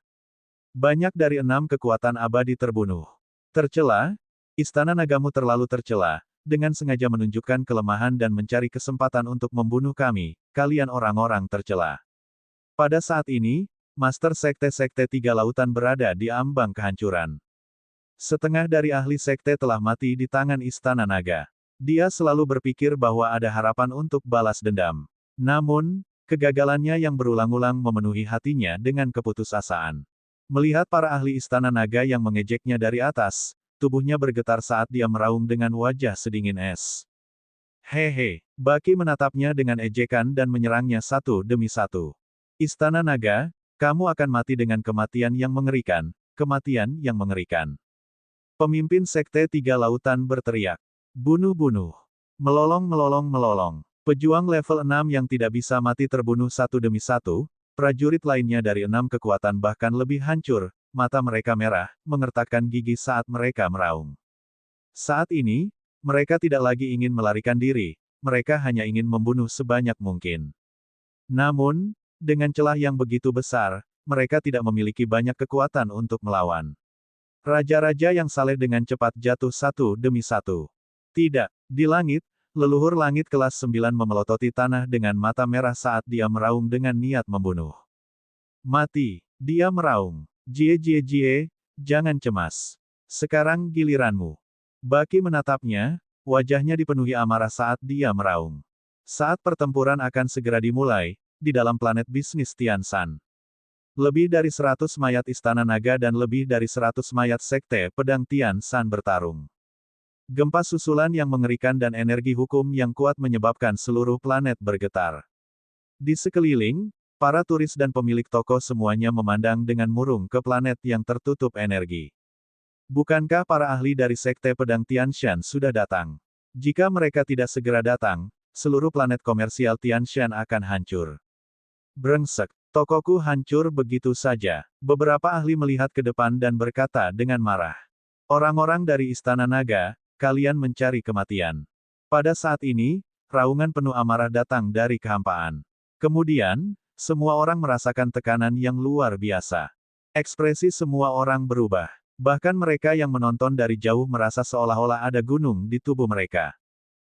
Banyak dari 6 kekuatan abadi terbunuh. Tercela, Istana Nagamu terlalu tercela, dengan sengaja menunjukkan kelemahan dan mencari kesempatan untuk membunuh kami, kalian orang-orang tercela. Pada saat ini, Master sekte-sekte tiga lautan berada di ambang kehancuran. Setengah dari ahli sekte telah mati di tangan Istana Naga. Dia selalu berpikir bahwa ada harapan untuk balas dendam. Namun, kegagalannya yang berulang-ulang memenuhi hatinya dengan keputusasaan. Melihat para ahli Istana Naga yang mengejeknya dari atas, tubuhnya bergetar saat dia meraung dengan wajah sedingin es. Hehe, Baki menatapnya dengan ejekan dan menyerangnya satu demi satu. Istana Naga, kamu akan mati dengan kematian yang mengerikan, kematian yang mengerikan. Pemimpin Sekte Tiga Lautan berteriak. Bunuh-bunuh. Melolong melolong melolong. Pejuang level 6 yang tidak bisa mati terbunuh satu demi satu, prajurit lainnya dari 6 kekuatan bahkan lebih hancur, mata mereka merah, mengertakkan gigi saat mereka meraung. Saat ini, mereka tidak lagi ingin melarikan diri, mereka hanya ingin membunuh sebanyak mungkin. Namun, dengan celah yang begitu besar, mereka tidak memiliki banyak kekuatan untuk melawan. Raja-raja yang saleh dengan cepat jatuh satu demi satu. Tidak, di langit, leluhur langit kelas 9 memelototi tanah dengan mata merah saat dia meraung dengan niat membunuh. Mati, dia meraung. Jie jie jie, jangan cemas. Sekarang giliranmu. Baki menatapnya, wajahnya dipenuhi amarah saat dia meraung. Saat pertempuran akan segera dimulai, di dalam planet bisnis Tianshan. Lebih dari 100 mayat Istana Naga dan lebih dari 100 mayat Sekte Pedang Tianshan bertarung. Gempa susulan yang mengerikan dan energi hukum yang kuat menyebabkan seluruh planet bergetar. Di sekeliling, para turis dan pemilik toko semuanya memandang dengan murung ke planet yang tertutup energi. Bukankah para ahli dari Sekte Pedang Tianshan sudah datang? Jika mereka tidak segera datang, seluruh planet komersial Tianshan akan hancur. Brengsek, tokoku hancur begitu saja. Beberapa ahli melihat ke depan dan berkata dengan marah. Orang-orang dari Istana Naga, kalian mencari kematian. Pada saat ini, raungan penuh amarah datang dari kehampaan. Kemudian, semua orang merasakan tekanan yang luar biasa. Ekspresi semua orang berubah. Bahkan mereka yang menonton dari jauh merasa seolah-olah ada gunung di tubuh mereka.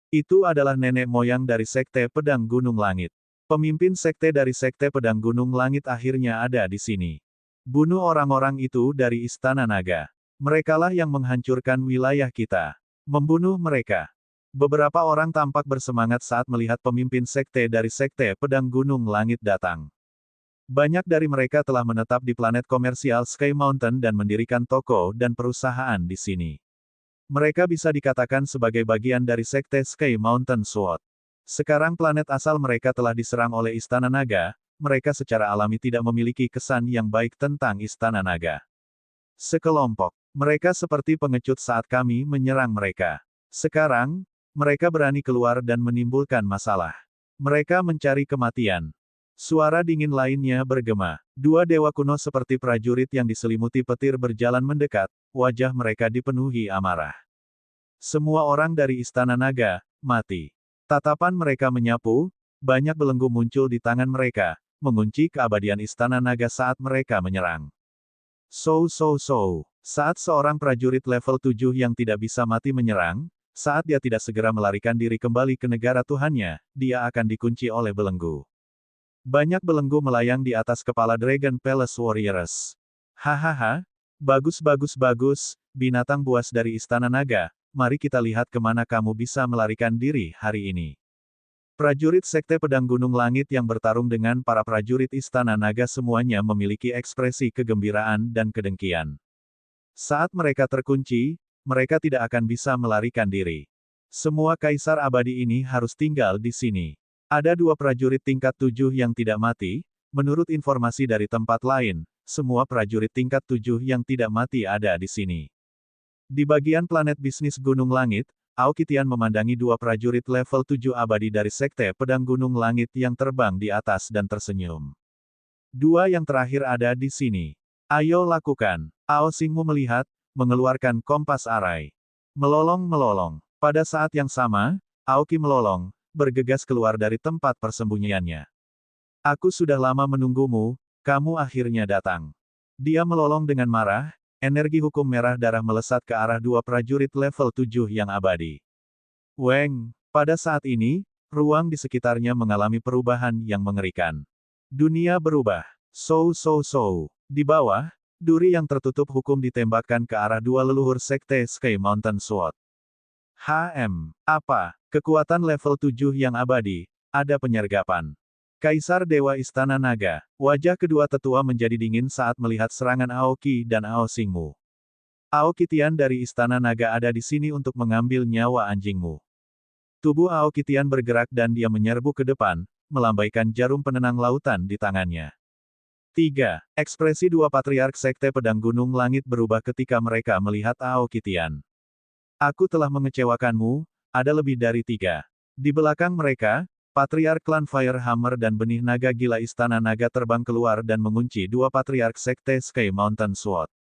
Itu adalah nenek moyang dari Sekte Pedang Gunung Langit. Pemimpin sekte dari Sekte Pedang Gunung Langit akhirnya ada di sini. Bunuh orang-orang itu dari Istana Naga. Merekalah yang menghancurkan wilayah kita. Membunuh mereka. Beberapa orang tampak bersemangat saat melihat pemimpin sekte dari Sekte Pedang Gunung Langit datang. Banyak dari mereka telah menetap di planet komersial Sky Mountain dan mendirikan toko dan perusahaan di sini. Mereka bisa dikatakan sebagai bagian dari Sekte Sky Mountain Sword. Sekarang planet asal mereka telah diserang oleh Istana Naga, mereka secara alami tidak memiliki kesan yang baik tentang Istana Naga. Sekelompok, mereka seperti pengecut saat kami menyerang mereka. Sekarang, mereka berani keluar dan menimbulkan masalah. Mereka mencari kematian. Suara dingin lainnya bergema. Dua dewa kuno seperti prajurit yang diselimuti petir berjalan mendekat, wajah mereka dipenuhi amarah. Semua orang dari Istana Naga, mati. Tatapan mereka menyapu, banyak belenggu muncul di tangan mereka, mengunci keabadian Istana Naga saat mereka menyerang. Saat seorang prajurit level 7 yang tidak bisa mati menyerang, saat dia tidak segera melarikan diri kembali ke negara Tuhannya, dia akan dikunci oleh belenggu. Banyak belenggu melayang di atas kepala Dragon Palace Warriors. Hahaha, bagus, binatang buas dari Istana Naga. Mari kita lihat kemana kamu bisa melarikan diri hari ini. Prajurit Sekte Pedang Gunung Langit yang bertarung dengan para prajurit Istana Naga semuanya memiliki ekspresi kegembiraan dan kedengkian. Saat mereka terkunci, mereka tidak akan bisa melarikan diri. Semua kaisar abadi ini harus tinggal di sini. Ada dua prajurit tingkat 7 yang tidak mati, menurut informasi dari tempat lain, semua prajurit tingkat 7 yang tidak mati ada di sini. Di bagian planet bisnis Gunung Langit, Aokitian memandangi dua prajurit level 7 abadi dari Sekte Pedang Gunung Langit yang terbang di atas dan tersenyum. Dua yang terakhir ada di sini. Ayo lakukan. Ao Xingmu melihat, mengeluarkan kompas arai. Melolong. Pada saat yang sama, Aoki melolong, bergegas keluar dari tempat persembunyiannya. Aku sudah lama menunggumu, kamu akhirnya datang. Dia melolong dengan marah. Energi hukum merah darah melesat ke arah dua prajurit level 7 yang abadi. Weng, pada saat ini, ruang di sekitarnya mengalami perubahan yang mengerikan. Dunia berubah. Di bawah, duri yang tertutup hukum ditembakkan ke arah dua leluhur sekte Sky Mountain Sword. Apa? Kekuatan level 7 yang abadi, ada penyergapan. Kaisar Dewa Istana Naga, wajah kedua tetua menjadi dingin saat melihat serangan Aoki dan Ao Xingmu. Aokitian dari Istana Naga ada di sini untuk mengambil nyawa anjingmu. Tubuh Aokitian bergerak dan dia menyerbu ke depan, melambaikan jarum penenang lautan di tangannya. 3. Ekspresi dua patriark sekte pedang gunung langit berubah ketika mereka melihat Aokitian. Aku telah mengecewakanmu, ada lebih dari 3. Di belakang mereka, patriark klan Firehammer dan benih naga gila Istana Naga terbang keluar dan mengunci dua patriark sekte Sky Mountain Sword.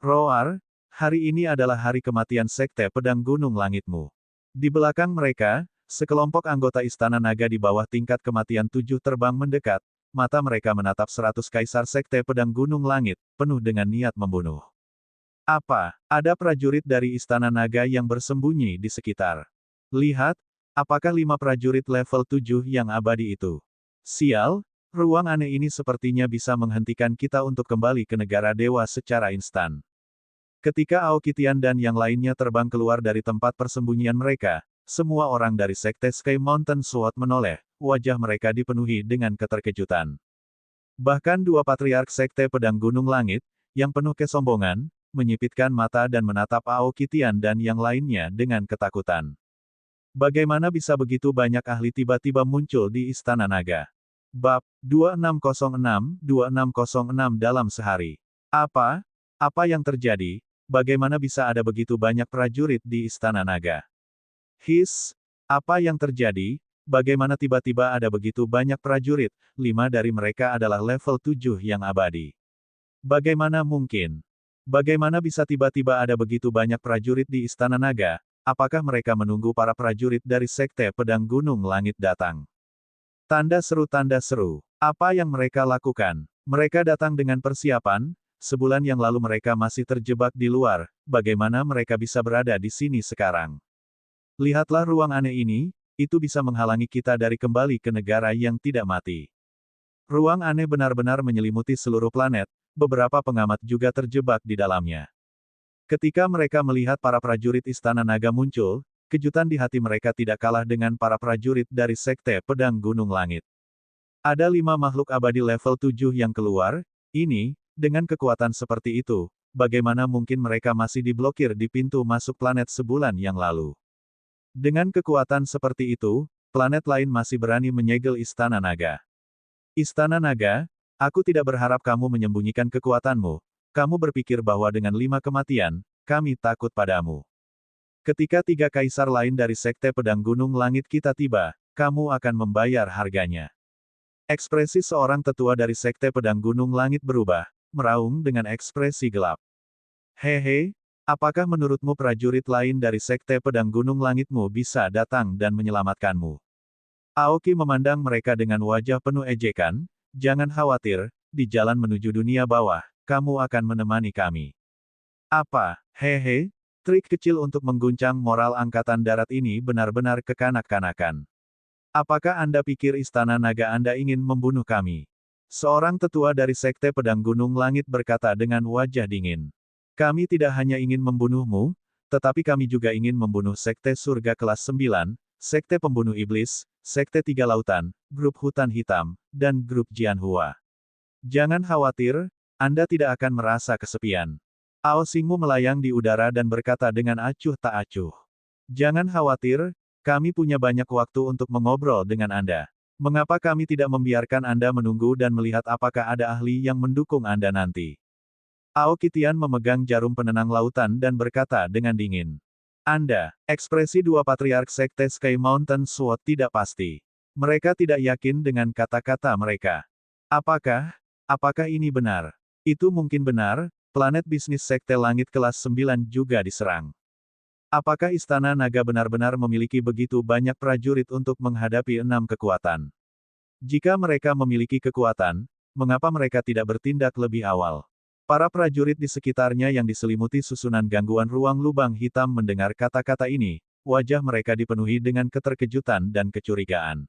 Roar, hari ini adalah hari kematian sekte pedang gunung langitmu. Di belakang mereka, sekelompok anggota Istana Naga di bawah tingkat kematian 7 terbang mendekat, mata mereka menatap 100 kaisar sekte pedang gunung langit, penuh dengan niat membunuh. Apa? Ada prajurit dari Istana Naga yang bersembunyi di sekitar. Lihat, apakah 5 prajurit level 7 yang abadi itu? Sial, ruang aneh ini sepertinya bisa menghentikan kita untuk kembali ke negara dewa secara instan. Ketika Aokitian dan yang lainnya terbang keluar dari tempat persembunyian mereka, semua orang dari sekte Sky Mountain Sword menoleh, wajah mereka dipenuhi dengan keterkejutan. Bahkan dua patriark sekte pedang gunung langit, yang penuh kesombongan, menyipitkan mata dan menatap Aokitian dan yang lainnya dengan ketakutan. Bagaimana bisa begitu banyak ahli tiba-tiba muncul di Istana Naga? Bab 2606 dalam sehari. Apa? Apa yang terjadi? Bagaimana bisa ada begitu banyak prajurit di Istana Naga? Apa yang terjadi? Bagaimana tiba-tiba ada begitu banyak prajurit? 5 dari mereka adalah level 7 yang abadi. Bagaimana mungkin? Bagaimana bisa tiba-tiba ada begitu banyak prajurit di Istana Naga? Apakah mereka menunggu para prajurit dari sekte pedang gunung langit datang? Tanda seru. Apa yang mereka lakukan? Mereka datang dengan persiapan. Sebulan yang lalu mereka masih terjebak di luar, bagaimana mereka bisa berada di sini sekarang? Lihatlah ruang aneh ini, itu bisa menghalangi kita dari kembali ke negara yang tidak mati. Ruang aneh benar-benar menyelimuti seluruh planet, beberapa pengamat juga terjebak di dalamnya. Ketika mereka melihat para prajurit Istana Naga muncul, kejutan di hati mereka tidak kalah dengan para prajurit dari sekte pedang gunung langit. Ada 5 makhluk abadi level 7 yang keluar, ini, dengan kekuatan seperti itu, bagaimana mungkin mereka masih diblokir di pintu masuk planet sebulan yang lalu? Dengan kekuatan seperti itu, planet lain masih berani menyegel Istana Naga. Istana Naga, aku tidak berharap kamu menyembunyikan kekuatanmu. Kamu berpikir bahwa dengan 5 kematian, kami takut padamu. Ketika 3 kaisar lain dari sekte pedang gunung langit kita tiba, kamu akan membayar harganya. Ekspresi seorang tetua dari sekte pedang gunung langit berubah, meraung dengan ekspresi gelap. Hehe, apakah menurutmu prajurit lain dari sekte pedang gunung langitmu bisa datang dan menyelamatkanmu? Aoki memandang mereka dengan wajah penuh ejekan, jangan khawatir, di jalan menuju dunia bawah, kamu akan menemani kami. Apa? Hehe, trik kecil untuk mengguncang moral angkatan darat ini benar-benar kekanak-kanakan. Apakah Anda pikir Istana Naga Anda ingin membunuh kami? Seorang tetua dari sekte pedang gunung langit berkata dengan wajah dingin. Kami tidak hanya ingin membunuhmu, tetapi kami juga ingin membunuh sekte surga kelas 9, sekte pembunuh iblis, sekte 3 lautan, grup hutan hitam, dan grup Jianhua. Jangan khawatir, Anda tidak akan merasa kesepian. Ao Xingmu melayang di udara dan berkata dengan acuh tak acuh. Jangan khawatir, kami punya banyak waktu untuk mengobrol dengan Anda. Mengapa kami tidak membiarkan Anda menunggu dan melihat apakah ada ahli yang mendukung Anda nanti? Aokitian memegang jarum penenang lautan dan berkata dengan dingin. Anda, ekspresi dua patriark sekte Sky Mountain Sword tidak pasti. Mereka tidak yakin dengan kata-kata mereka. Apakah ini benar? Itu mungkin benar, planet bisnis sekte langit kelas 9 juga diserang. Apakah Istana Naga benar-benar memiliki begitu banyak prajurit untuk menghadapi 6 kekuatan? Jika mereka memiliki kekuatan, mengapa mereka tidak bertindak lebih awal? Para prajurit di sekitarnya yang diselimuti susunan gangguan ruang lubang hitam mendengar kata-kata ini, wajah mereka dipenuhi dengan keterkejutan dan kecurigaan.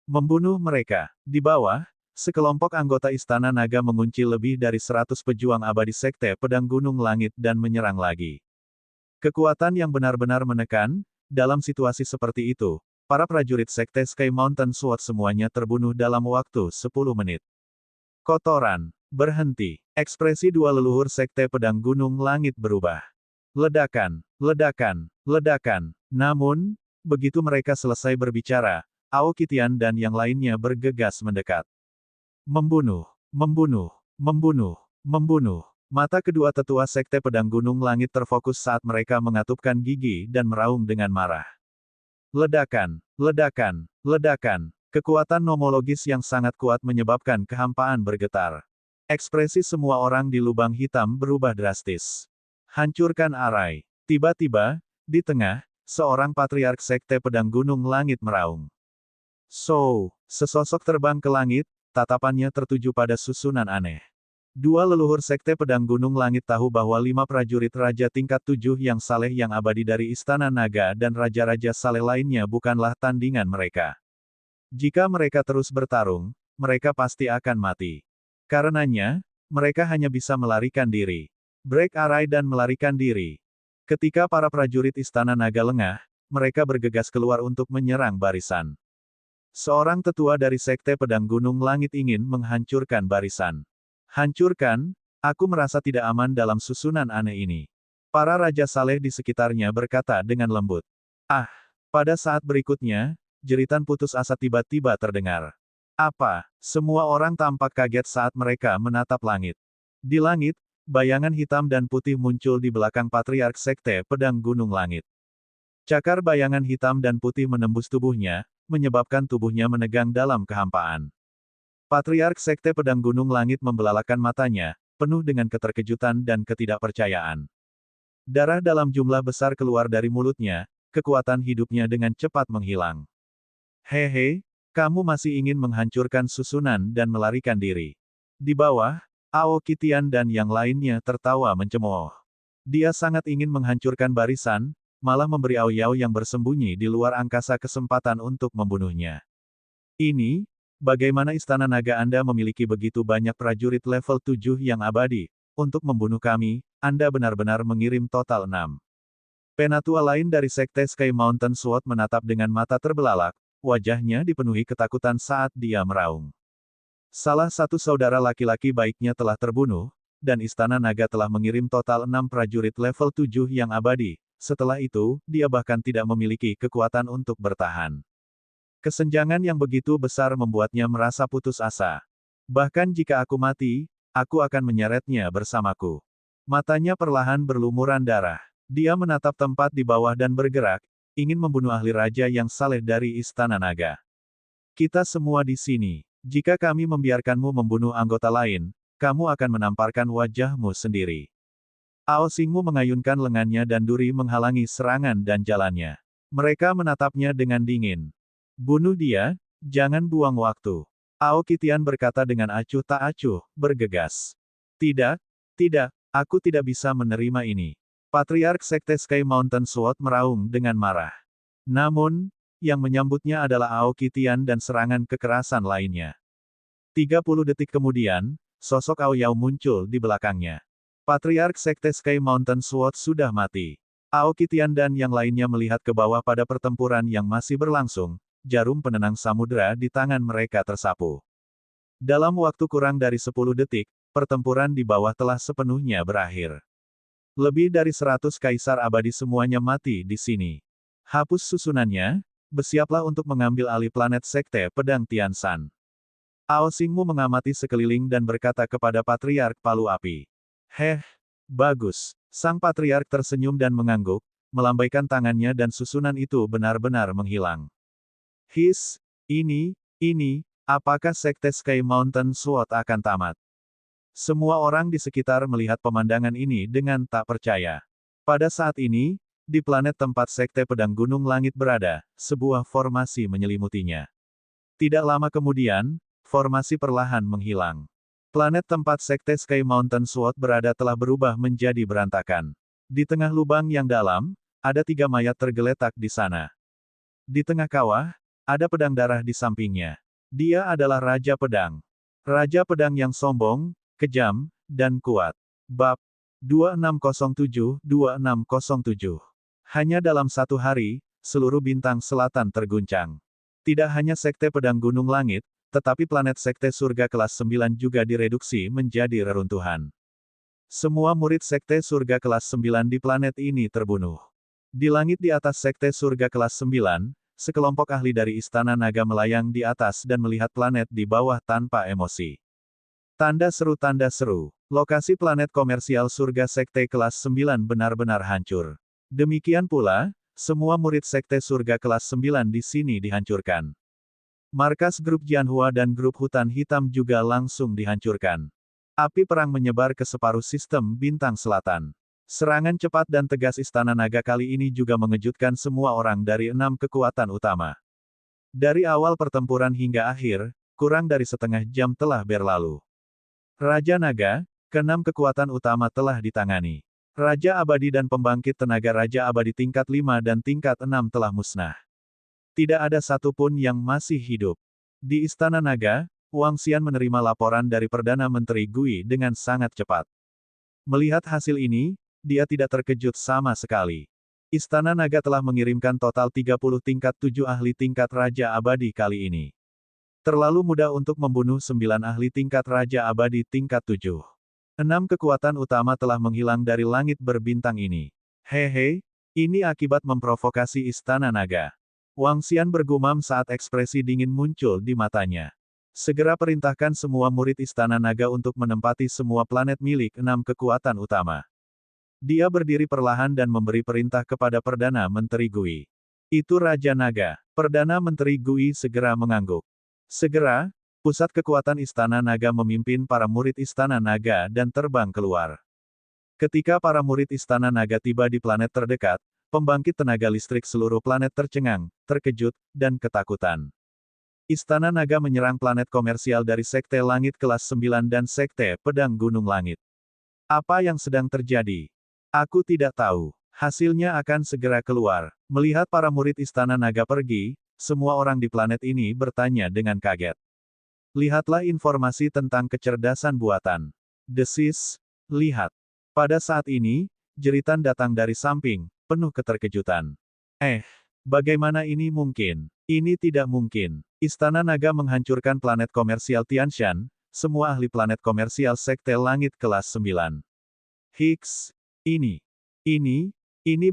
Membunuh mereka. Di bawah, sekelompok anggota Istana Naga mengunci lebih dari 100 pejuang abadi Sekte Pedang Gunung Langit dan menyerang lagi. Kekuatan yang benar-benar menekan, dalam situasi seperti itu, para prajurit Sekte Sky Mountain Sword semuanya terbunuh dalam waktu 10 menit. Kotoran, berhenti. Ekspresi dua leluhur Sekte Pedang Gunung Langit berubah. Ledakan, ledakan, ledakan. Namun, begitu mereka selesai berbicara, Aoki Tian dan yang lainnya bergegas mendekat. Membunuh, membunuh, membunuh, membunuh. Mata kedua tetua Sekte Pedang Gunung Langit terfokus saat mereka mengatupkan gigi dan meraung dengan marah. Ledakan, ledakan, ledakan. Kekuatan nomologis yang sangat kuat menyebabkan kehampaan bergetar. Ekspresi semua orang di lubang hitam berubah drastis. Hancurkan arai. Tiba-tiba, di tengah, seorang patriark Sekte Pedang Gunung Langit meraung. Sesosok terbang ke langit, tatapannya tertuju pada susunan aneh. Dua leluhur Sekte Pedang Gunung Langit tahu bahwa 5 prajurit Raja tingkat 7 yang saleh yang abadi dari Istana Naga dan Raja-Raja saleh lainnya bukanlah tandingan mereka. Jika mereka terus bertarung, mereka pasti akan mati. Karenanya, mereka hanya bisa melarikan diri. Break arai dan melarikan diri. Ketika para prajurit Istana Naga lengah, mereka bergegas keluar untuk menyerang barisan. Seorang tetua dari Sekte Pedang Gunung Langit ingin menghancurkan barisan. Hancurkan, aku merasa tidak aman dalam susunan aneh ini. Para raja saleh di sekitarnya berkata dengan lembut. Pada saat berikutnya, jeritan putus asa tiba-tiba terdengar. Apa? Semua orang tampak kaget saat mereka menatap langit. Di langit, bayangan hitam dan putih muncul di belakang Patriark Sekte Pedang Gunung Langit. Cakar bayangan hitam dan putih menembus tubuhnya, menyebabkan tubuhnya menegang dalam kehampaan. Patriark Sekte Pedang Gunung Langit membelalakan matanya, penuh dengan keterkejutan dan ketidakpercayaan. Darah dalam jumlah besar keluar dari mulutnya, kekuatan hidupnya dengan cepat menghilang. Hehe, kamu masih ingin menghancurkan susunan dan melarikan diri. Di bawah, Aoki Tian dan yang lainnya tertawa mencemooh. Dia sangat ingin menghancurkan barisan, malah memberi Aoyao yang bersembunyi di luar angkasa kesempatan untuk membunuhnya. Ini, bagaimana Istana Naga Anda memiliki begitu banyak prajurit level 7 yang abadi, untuk membunuh kami, Anda benar-benar mengirim total 6. Penatua lain dari Sekte Sky Mountain Sword menatap dengan mata terbelalak, wajahnya dipenuhi ketakutan saat dia meraung. Salah satu saudara laki-laki baiknya telah terbunuh, dan Istana Naga telah mengirim total 6 prajurit level 7 yang abadi. Setelah itu, dia bahkan tidak memiliki kekuatan untuk bertahan. Kesenjangan yang begitu besar membuatnya merasa putus asa. Bahkan jika aku mati, aku akan menyeretnya bersamaku. Matanya perlahan berlumuran darah. Dia menatap tempat di bawah dan bergerak, ingin membunuh ahli raja yang saleh dari Istana Naga. Kita semua di sini. Jika kami membiarkanmu membunuh anggota lain, kamu akan menamparkan wajahmu sendiri. Ao Xingmu mengayunkan lengannya dan duri menghalangi serangan dan jalannya. Mereka menatapnya dengan dingin. Bunuh dia, jangan buang waktu. Aoki Tian berkata dengan acuh tak acuh, bergegas. Tidak, tidak, aku tidak bisa menerima ini. Patriark Sekte Sky Mountain Sword meraung dengan marah. Namun, yang menyambutnya adalah Aoki Tian dan serangan kekerasan lainnya. 30 detik kemudian, sosok Aoyao muncul di belakangnya. Patriark Sekte Sky Mountain Sword sudah mati. Aoki Tian dan yang lainnya melihat ke bawah pada pertempuran yang masih berlangsung, jarum penenang samudera di tangan mereka tersapu. Dalam waktu kurang dari 10 detik, pertempuran di bawah telah sepenuhnya berakhir. Lebih dari 100 kaisar abadi semuanya mati di sini. Hapus susunannya, bersiaplah untuk mengambil alih planet Sekte Pedang Tianshan. Ao Xingmu mengamati sekeliling dan berkata kepada Patriark Palu Api. Bagus. Sang Patriark tersenyum dan mengangguk, melambaikan tangannya dan susunan itu benar-benar menghilang. Ini, apakah Sekte Sky Mountain Sword akan tamat? Semua orang di sekitar melihat pemandangan ini dengan tak percaya. Pada saat ini, di planet tempat Sekte Pedang Gunung Langit berada, sebuah formasi menyelimutinya. Tidak lama kemudian, formasi perlahan menghilang. Planet tempat Sekte Sky Mountain Sword berada telah berubah menjadi berantakan. Di tengah lubang yang dalam, ada 3 mayat tergeletak di sana. Di tengah kawah, ada pedang darah di sampingnya. Dia adalah Raja Pedang. Raja Pedang yang sombong, kejam, dan kuat. Bab 2607-2607. Hanya dalam satu hari, seluruh bintang selatan terguncang. Tidak hanya Sekte Pedang Gunung Langit, tetapi planet Sekte Surga kelas 9 juga direduksi menjadi reruntuhan. Semua murid Sekte Surga kelas 9 di planet ini terbunuh. Di langit di atas Sekte Surga kelas 9, sekelompok ahli dari Istana Naga melayang di atas dan melihat planet di bawah tanpa emosi. Tanda seru, lokasi planet komersial surga Sekte kelas 9 benar-benar hancur. Demikian pula, semua murid Sekte Surga kelas 9 di sini dihancurkan. Markas grup Jianhua dan grup Hutan Hitam juga langsung dihancurkan. Api perang menyebar ke separuh sistem bintang selatan. Serangan cepat dan tegas Istana Naga kali ini juga mengejutkan semua orang dari 6 kekuatan utama. Dari awal pertempuran hingga akhir, kurang dari setengah jam telah berlalu. Raja Naga, ke-6 kekuatan utama telah ditangani. Raja Abadi dan pembangkit tenaga Raja Abadi tingkat 5 dan tingkat 6 telah musnah. Tidak ada satupun yang masih hidup. Di Istana Naga, Wang Xian menerima laporan dari Perdana Menteri Gui dengan sangat cepat. Melihat hasil ini, dia tidak terkejut sama sekali. Istana Naga telah mengirimkan total 30 tingkat 7 ahli tingkat Raja Abadi kali ini. Terlalu mudah untuk membunuh 9 ahli tingkat Raja Abadi tingkat 7. 6 kekuatan utama telah menghilang dari langit berbintang ini. Hehe, ini akibat memprovokasi Istana Naga. Wang Xian bergumam saat ekspresi dingin muncul di matanya. Segera perintahkan semua murid Istana Naga untuk menempati semua planet milik 6 kekuatan utama. Dia berdiri perlahan dan memberi perintah kepada Perdana Menteri Gui. Itu Raja Naga. Perdana Menteri Gui segera mengangguk. Segera, pusat kekuatan Istana Naga memimpin para murid Istana Naga dan terbang keluar. Ketika para murid Istana Naga tiba di planet terdekat, pembangkit tenaga listrik seluruh planet tercengang, terkejut, dan ketakutan. Istana Naga menyerang planet komersial dari Sekte Langit kelas 9 dan Sekte Pedang Gunung Langit. Apa yang sedang terjadi? Aku tidak tahu. Hasilnya akan segera keluar. Melihat para murid Istana Naga pergi, semua orang di planet ini bertanya dengan kaget. Lihatlah informasi tentang kecerdasan buatan. Desis, lihat. Pada saat ini, jeritan datang dari samping, penuh keterkejutan. Bagaimana ini mungkin? Ini tidak mungkin. Istana Naga menghancurkan planet komersial Tianshan, semua ahli planet komersial Sekte Langit kelas 9. Hiks, ini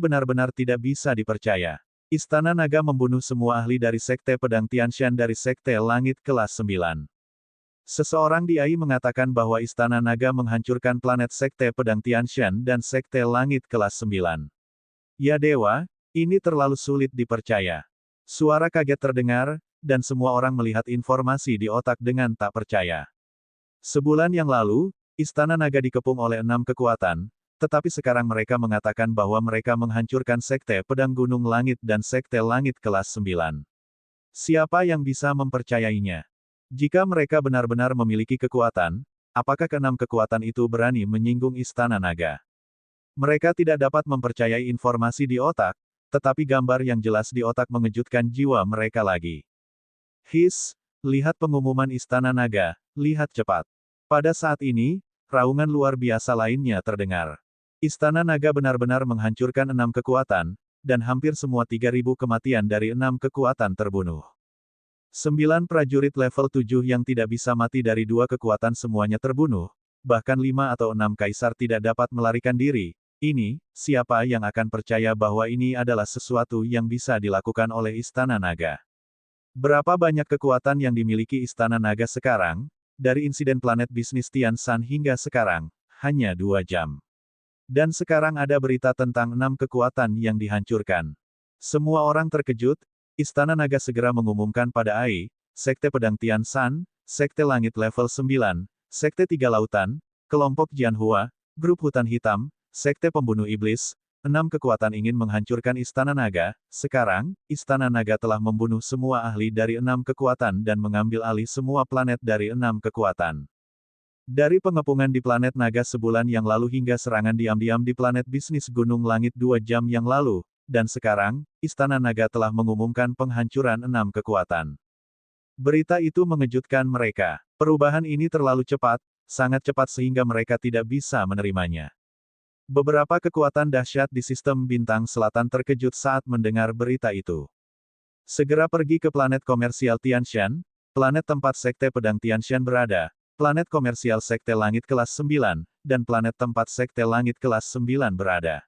benar-benar tidak bisa dipercaya. Istana Naga membunuh semua ahli dari Sekte Pedang Tianshan dari Sekte Langit kelas 9. Seseorang di AI mengatakan bahwa Istana Naga menghancurkan planet Sekte Pedang Tianshan dan Sekte Langit kelas 9. Ya dewa, ini terlalu sulit dipercaya. Suara kaget terdengar, dan semua orang melihat informasi di otak dengan tak percaya. Sebulan yang lalu, Istana Naga dikepung oleh 6 kekuatan, tetapi sekarang mereka mengatakan bahwa mereka menghancurkan Sekte Pedang Gunung Langit dan Sekte Langit kelas 9. Siapa yang bisa mempercayainya? Jika mereka benar-benar memiliki kekuatan, apakah ke-6 kekuatan itu berani menyinggung Istana Naga? Mereka tidak dapat mempercayai informasi di otak, tetapi gambar yang jelas di otak mengejutkan jiwa mereka lagi. Lihat pengumuman Istana Naga, lihat cepat. Pada saat ini, raungan luar biasa lainnya terdengar. Istana Naga benar-benar menghancurkan 6 kekuatan, dan hampir semua 3.000 kematian dari 6 kekuatan terbunuh. 9 prajurit level 7 yang tidak bisa mati dari 2 kekuatan semuanya terbunuh, bahkan 5 atau 6 kaisar tidak dapat melarikan diri. Ini, siapa yang akan percaya bahwa ini adalah sesuatu yang bisa dilakukan oleh Istana Naga? Berapa banyak kekuatan yang dimiliki Istana Naga sekarang? Dari insiden planet bisnis Tianshan hingga sekarang, hanya 2 jam. Dan sekarang ada berita tentang 6 kekuatan yang dihancurkan. Semua orang terkejut. Istana Naga segera mengumumkan pada AI, Sekte Pedang Tianshan, Sekte Langit level 9, Sekte Tiga Lautan, kelompok Jianhua, grup Hutan Hitam, Sekte Pembunuh Iblis, 6 kekuatan ingin menghancurkan Istana Naga. Sekarang, Istana Naga telah membunuh semua ahli dari 6 kekuatan dan mengambil alih semua planet dari 6 kekuatan. Dari pengepungan di planet Naga sebulan yang lalu hingga serangan diam-diam di planet bisnis Gunung Langit 2 jam yang lalu, dan sekarang, Istana Naga telah mengumumkan penghancuran 6 kekuatan. Berita itu mengejutkan mereka. Perubahan ini terlalu cepat, sangat cepat sehingga mereka tidak bisa menerimanya. Beberapa kekuatan dahsyat di sistem bintang selatan terkejut saat mendengar berita itu. Segera pergi ke planet komersial Tianshan, planet tempat Sekte Pedang Tianshan berada, planet komersial Sekte Langit kelas 9, dan planet tempat Sekte Langit kelas 9 berada.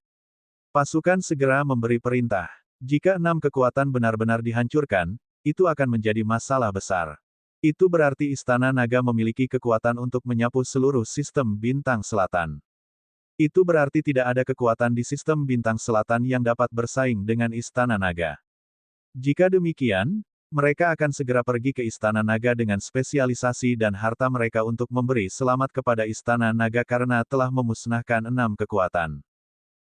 Pasukan segera memberi perintah. Jika 6 kekuatan benar-benar dihancurkan, itu akan menjadi masalah besar. Itu berarti Istana Naga memiliki kekuatan untuk menyapu seluruh sistem bintang selatan. Itu berarti tidak ada kekuatan di sistem bintang selatan yang dapat bersaing dengan Istana Naga. Jika demikian, mereka akan segera pergi ke Istana Naga dengan spesialisasi dan harta mereka untuk memberi selamat kepada Istana Naga karena telah memusnahkan 6 kekuatan.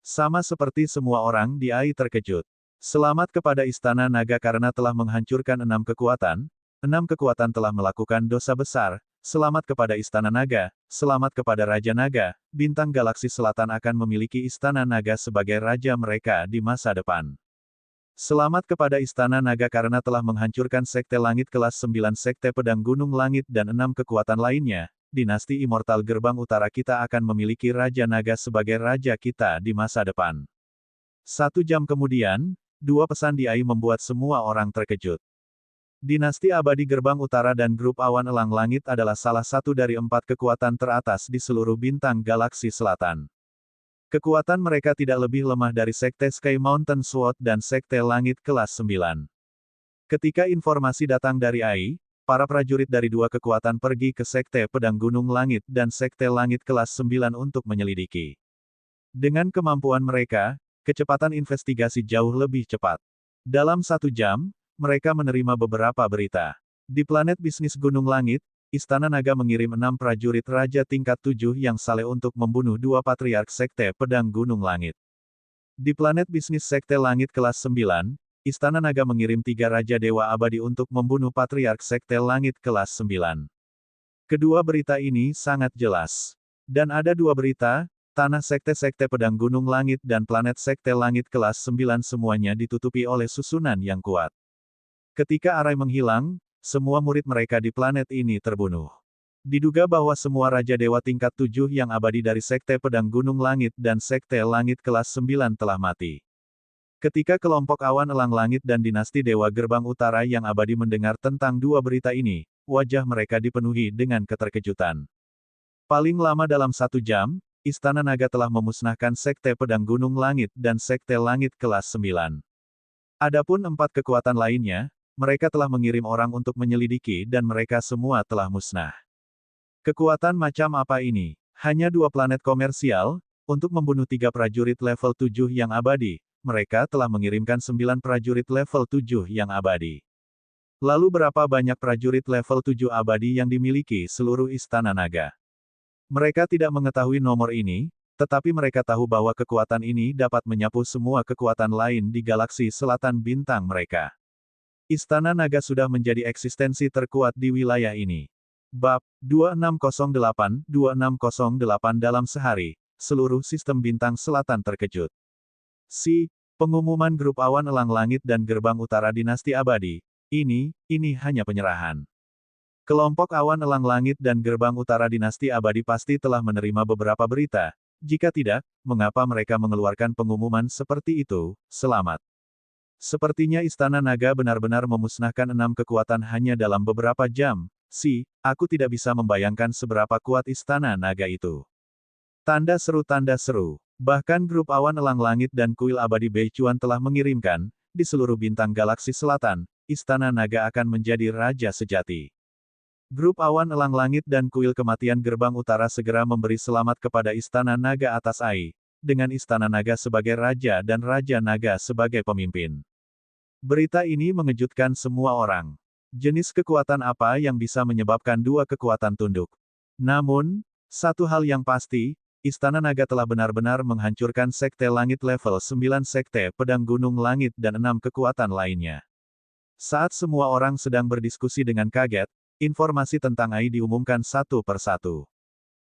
Sama seperti semua orang di AI terkejut. Selamat kepada Istana Naga karena telah menghancurkan 6 kekuatan. 6 kekuatan telah melakukan dosa besar. Selamat kepada Istana Naga. Selamat kepada Raja Naga. Bintang Galaksi Selatan akan memiliki Istana Naga sebagai raja mereka di masa depan. Selamat kepada Istana Naga karena telah menghancurkan Sekte Langit kelas 9 Sekte Pedang Gunung Langit dan 6 kekuatan lainnya. Dinasti Immortal Gerbang Utara kita akan memiliki Raja Naga sebagai raja kita di masa depan. 1 jam kemudian, 2 pesan di AI membuat semua orang terkejut. Dinasti Abadi Gerbang Utara dan Grup Awan Elang Langit adalah salah satu dari 4 kekuatan teratas di seluruh bintang galaksi selatan. Kekuatan mereka tidak lebih lemah dari Sekte Sky Mountain Sword dan Sekte Langit kelas 9. Ketika informasi datang dari AI, para prajurit dari 2 kekuatan pergi ke Sekte Pedang Gunung Langit dan Sekte Langit kelas 9 untuk menyelidiki. Dengan kemampuan mereka, kecepatan investigasi jauh lebih cepat. Dalam 1 jam, mereka menerima beberapa berita. Di planet bisnis Gunung Langit, Istana Naga mengirim 6 prajurit Raja tingkat 7 yang saleh untuk membunuh 2 patriark Sekte Pedang Gunung Langit. Di planet bisnis Sekte Langit kelas 9, Istana Naga mengirim 3 Raja Dewa Abadi untuk membunuh Patriark Sekte Langit kelas 9. Kedua berita ini sangat jelas. Dan ada 2 berita, tanah Sekte-Sekte Pedang Gunung Langit dan planet Sekte Langit kelas 9 semuanya ditutupi oleh susunan yang kuat. Ketika Arai menghilang, semua murid mereka di planet ini terbunuh. Diduga bahwa semua Raja Dewa tingkat 7 yang abadi dari Sekte Pedang Gunung Langit dan Sekte Langit kelas 9 telah mati. Ketika kelompok Awan Elang Langit dan Dinasti Dewa Gerbang Utara yang abadi mendengar tentang 2 berita ini, wajah mereka dipenuhi dengan keterkejutan. Paling lama dalam 1 jam, Istana Naga telah memusnahkan Sekte Pedang Gunung Langit dan Sekte Langit kelas 9. Adapun 4 kekuatan lainnya, mereka telah mengirim orang untuk menyelidiki dan mereka semua telah musnah. Kekuatan macam apa ini? Hanya 2 planet komersial, untuk membunuh 3 prajurit level 7 yang abadi. Mereka telah mengirimkan 9 prajurit level 7 yang abadi. Lalu berapa banyak prajurit level 7 abadi yang dimiliki seluruh Istana Naga? Mereka tidak mengetahui nomor ini, tetapi mereka tahu bahwa kekuatan ini dapat menyapu semua kekuatan lain di galaksi selatan bintang mereka. Istana Naga sudah menjadi eksistensi terkuat di wilayah ini. Bab 2608 dalam sehari, seluruh sistem bintang selatan terkejut. Pengumuman grup Awan Elang Langit dan Gerbang Utara Dinasti Abadi. Ini hanya penyerahan. Kelompok Awan Elang Langit dan Gerbang Utara Dinasti Abadi pasti telah menerima beberapa berita. Jika tidak, mengapa mereka mengeluarkan pengumuman seperti itu? Selamat. Sepertinya Istana Naga benar-benar memusnahkan 6 kekuatan hanya dalam beberapa jam. Aku tidak bisa membayangkan seberapa kuat Istana Naga itu. Tanda seru, tanda seru. Bahkan grup Awan Elang Langit dan Kuil Abadi Beicuan telah mengirimkan, di seluruh bintang galaksi selatan, Istana Naga akan menjadi raja sejati. Grup Awan Elang Langit dan Kuil Kematian Gerbang Utara segera memberi selamat kepada Istana Naga atas AI, dengan Istana Naga sebagai raja dan Raja Naga sebagai pemimpin. Berita ini mengejutkan semua orang. Jenis kekuatan apa yang bisa menyebabkan 2 kekuatan tunduk? Namun, satu hal yang pasti, Istana Naga telah benar-benar menghancurkan Sekte Langit level 9 Sekte Pedang Gunung Langit dan 6 kekuatan lainnya. Saat semua orang sedang berdiskusi dengan kaget, informasi tentang AI diumumkan satu persatu.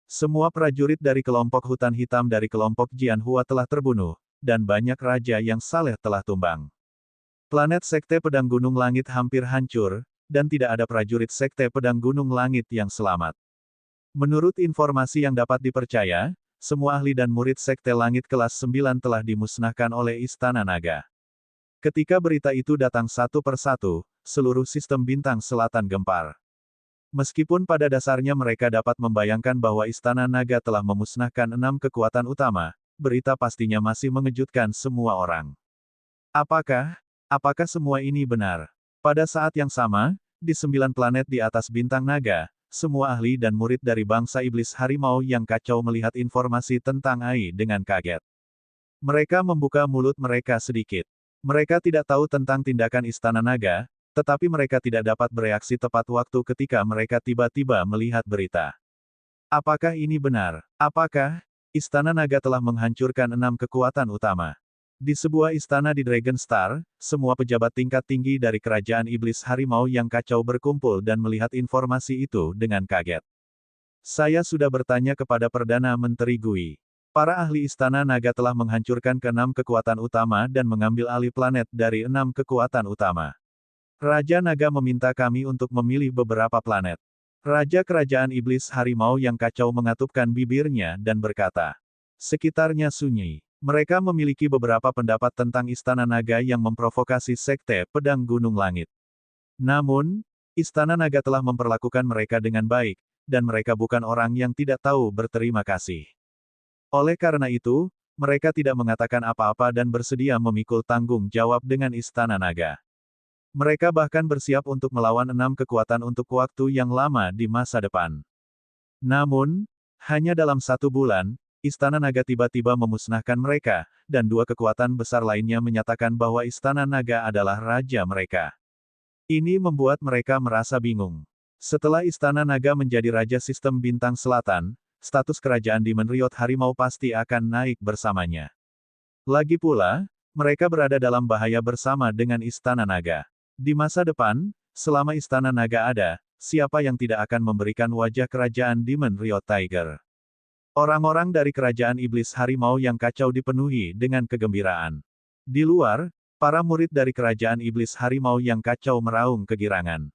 Semua prajurit dari kelompok Hutan Hitam dari kelompok Jianhua telah terbunuh, dan banyak raja yang saleh telah tumbang. Planet Sekte Pedang Gunung Langit hampir hancur, dan tidak ada prajurit Sekte Pedang Gunung Langit yang selamat. Menurut informasi yang dapat dipercaya, semua ahli dan murid Sekte Langit kelas 9 telah dimusnahkan oleh Istana Naga. Ketika berita itu datang satu persatu, seluruh sistem bintang selatan gempar. Meskipun pada dasarnya mereka dapat membayangkan bahwa Istana Naga telah memusnahkan 6 kekuatan utama, berita pastinya masih mengejutkan semua orang. Apakah semua ini benar? Pada saat yang sama, di 9 planet di atas bintang naga, semua ahli dan murid dari bangsa iblis harimau yang kacau melihat informasi tentang AI dengan kaget. Mereka membuka mulut mereka sedikit. Mereka tidak tahu tentang tindakan Istana Naga, tetapi mereka tidak dapat bereaksi tepat waktu ketika mereka tiba-tiba melihat berita. Apakah ini benar? Apakah Istana Naga telah menghancurkan 6 kekuatan utama? Di sebuah istana di Dragon Star, semua pejabat tingkat tinggi dari kerajaan iblis harimau yang kacau berkumpul dan melihat informasi itu dengan kaget. Saya sudah bertanya kepada Perdana Menteri Gui. Para ahli Istana Naga telah menghancurkan ke-6 kekuatan utama dan mengambil alih planet dari 6 kekuatan utama. Raja Naga meminta kami untuk memilih beberapa planet. Raja Kerajaan Iblis Harimau yang kacau mengatupkan bibirnya dan berkata, sekitarnya sunyi. Mereka memiliki beberapa pendapat tentang Istana Naga yang memprovokasi Sekte Pedang Gunung Langit. Namun, Istana Naga telah memperlakukan mereka dengan baik, dan mereka bukan orang yang tidak tahu berterima kasih. Oleh karena itu, mereka tidak mengatakan apa-apa dan bersedia memikul tanggung jawab dengan Istana Naga. Mereka bahkan bersiap untuk melawan 6 kekuatan untuk waktu yang lama di masa depan. Namun, hanya dalam 1 bulan, Istana Naga tiba-tiba memusnahkan mereka, dan 2 kekuatan besar lainnya menyatakan bahwa Istana Naga adalah raja mereka. Ini membuat mereka merasa bingung. Setelah Istana Naga menjadi raja sistem bintang selatan, status kerajaan Demon Riot Harimau pasti akan naik bersamanya. Lagi pula, mereka berada dalam bahaya bersama dengan Istana Naga. Di masa depan, selama Istana Naga ada, siapa yang tidak akan memberikan wajah kerajaan Demon Riot Tiger? Orang-orang dari kerajaan iblis harimau yang kacau dipenuhi dengan kegembiraan. Di luar, para murid dari kerajaan iblis harimau yang kacau meraung kegirangan.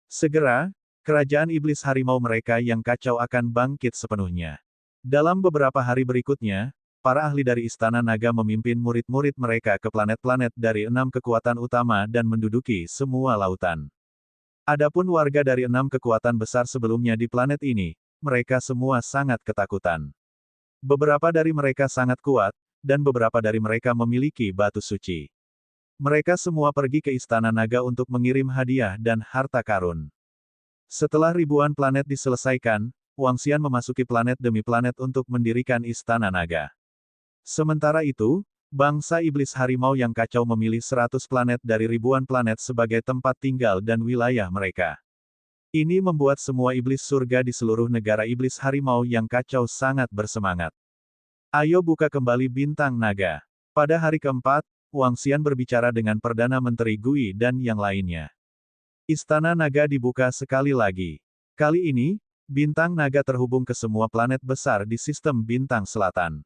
Segera, kerajaan iblis harimau mereka yang kacau akan bangkit sepenuhnya. Dalam beberapa hari berikutnya, para ahli dari Istana Naga memimpin murid-murid mereka ke planet-planet dari 6 kekuatan utama dan menduduki semua lautan. Adapun warga dari 6 kekuatan besar sebelumnya di planet ini, mereka semua sangat ketakutan. Beberapa dari mereka sangat kuat, dan beberapa dari mereka memiliki batu suci. Mereka semua pergi ke Istana Naga untuk mengirim hadiah dan harta karun. Setelah ribuan planet diselesaikan, Wang Xian memasuki planet demi planet untuk mendirikan Istana Naga. Sementara itu, bangsa iblis harimau yang kacau memilih 100 planet dari ribuan planet sebagai tempat tinggal dan wilayah mereka. Ini membuat semua iblis surga di seluruh negara iblis harimau yang kacau sangat bersemangat. Ayo buka kembali bintang naga. Pada hari keempat, Wang Xian berbicara dengan Perdana Menteri Gui dan yang lainnya. Istana Naga dibuka sekali lagi. Kali ini, bintang naga terhubung ke semua planet besar di sistem bintang selatan.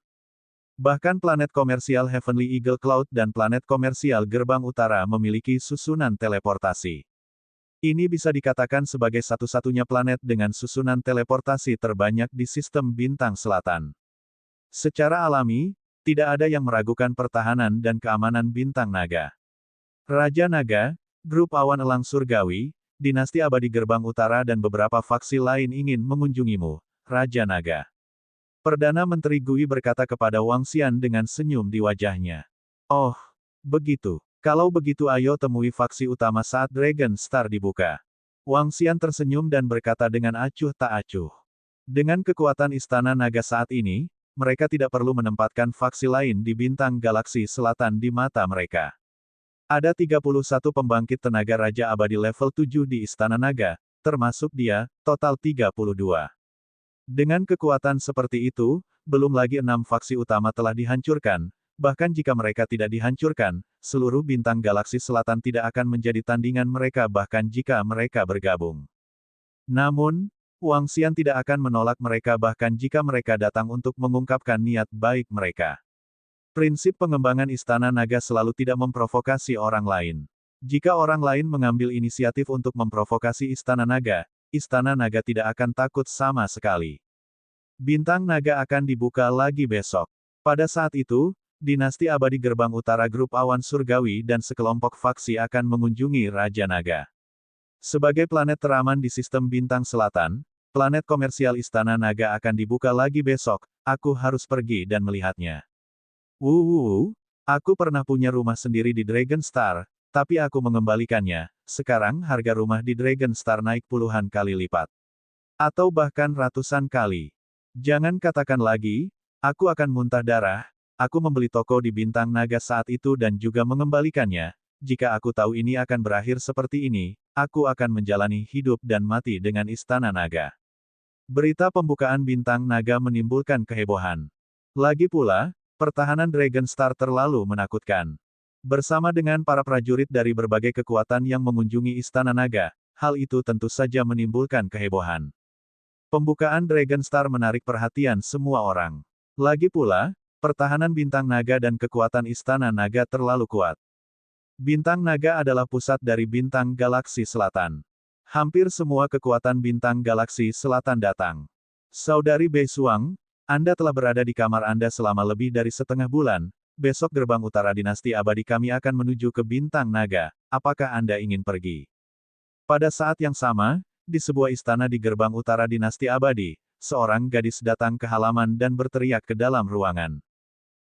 Bahkan planet komersial Heavenly Eagle Cloud dan planet komersial Gerbang Utara memiliki susunan teleportasi. Ini bisa dikatakan sebagai satu-satunya planet dengan susunan teleportasi terbanyak di sistem bintang selatan. Secara alami, tidak ada yang meragukan pertahanan dan keamanan bintang naga. Raja Naga, Grup Awan Elang Surgawi, Dinasti Abadi Gerbang Utara dan beberapa faksi lain ingin mengunjungimu, Raja Naga. Perdana Menteri Gui berkata kepada Wang Xian dengan senyum di wajahnya. Oh, begitu. Kalau begitu ayo temui faksi utama saat Dragon Star dibuka. Wang Xian tersenyum dan berkata dengan acuh tak acuh. Dengan kekuatan Istana Naga saat ini, mereka tidak perlu menempatkan faksi lain di bintang galaksi selatan di mata mereka. Ada 31 pembangkit tenaga Raja Abadi level 7 di Istana Naga, termasuk dia, total 32. Dengan kekuatan seperti itu, belum lagi 6 faksi utama telah dihancurkan. Bahkan jika mereka tidak dihancurkan, seluruh bintang galaksi selatan tidak akan menjadi tandingan mereka bahkan jika mereka bergabung. Namun, Wang Xian tidak akan menolak mereka bahkan jika mereka datang untuk mengungkapkan niat baik mereka. Prinsip pengembangan Istana Naga selalu tidak memprovokasi orang lain. Jika orang lain mengambil inisiatif untuk memprovokasi Istana Naga tidak akan takut sama sekali. Bintang Naga akan dibuka lagi besok. Pada saat itu, dinasti abadi Gerbang Utara Grup Awan Surgawi dan sekelompok faksi akan mengunjungi Raja Naga. Sebagai planet teraman di sistem bintang selatan, planet komersial Istana Naga akan dibuka lagi besok. Aku harus pergi dan melihatnya. Aku pernah punya rumah sendiri di Dragon Star, tapi aku mengembalikannya. Sekarang harga rumah di Dragon Star naik puluhan kali lipat. Atau bahkan ratusan kali. Jangan katakan lagi, aku akan muntah darah. Aku membeli toko di Bintang Naga saat itu dan juga mengembalikannya. Jika aku tahu ini akan berakhir seperti ini, aku akan menjalani hidup dan mati dengan Istana Naga. Berita pembukaan Bintang Naga menimbulkan kehebohan. Lagi pula, pertahanan Dragon Star terlalu menakutkan. Bersama dengan para prajurit dari berbagai kekuatan yang mengunjungi Istana Naga, hal itu tentu saja menimbulkan kehebohan. Pembukaan Dragon Star menarik perhatian semua orang. Lagi pula, pertahanan Bintang Naga dan kekuatan Istana Naga terlalu kuat. Bintang Naga adalah pusat dari bintang galaksi selatan. Hampir semua kekuatan bintang galaksi selatan datang. Saudari Bei Suang, Anda telah berada di kamar Anda selama lebih dari setengah bulan. Besok gerbang utara dinasti abadi kami akan menuju ke Bintang Naga. Apakah Anda ingin pergi? Pada saat yang sama, di sebuah istana di gerbang utara dinasti abadi, seorang gadis datang ke halaman dan berteriak ke dalam ruangan.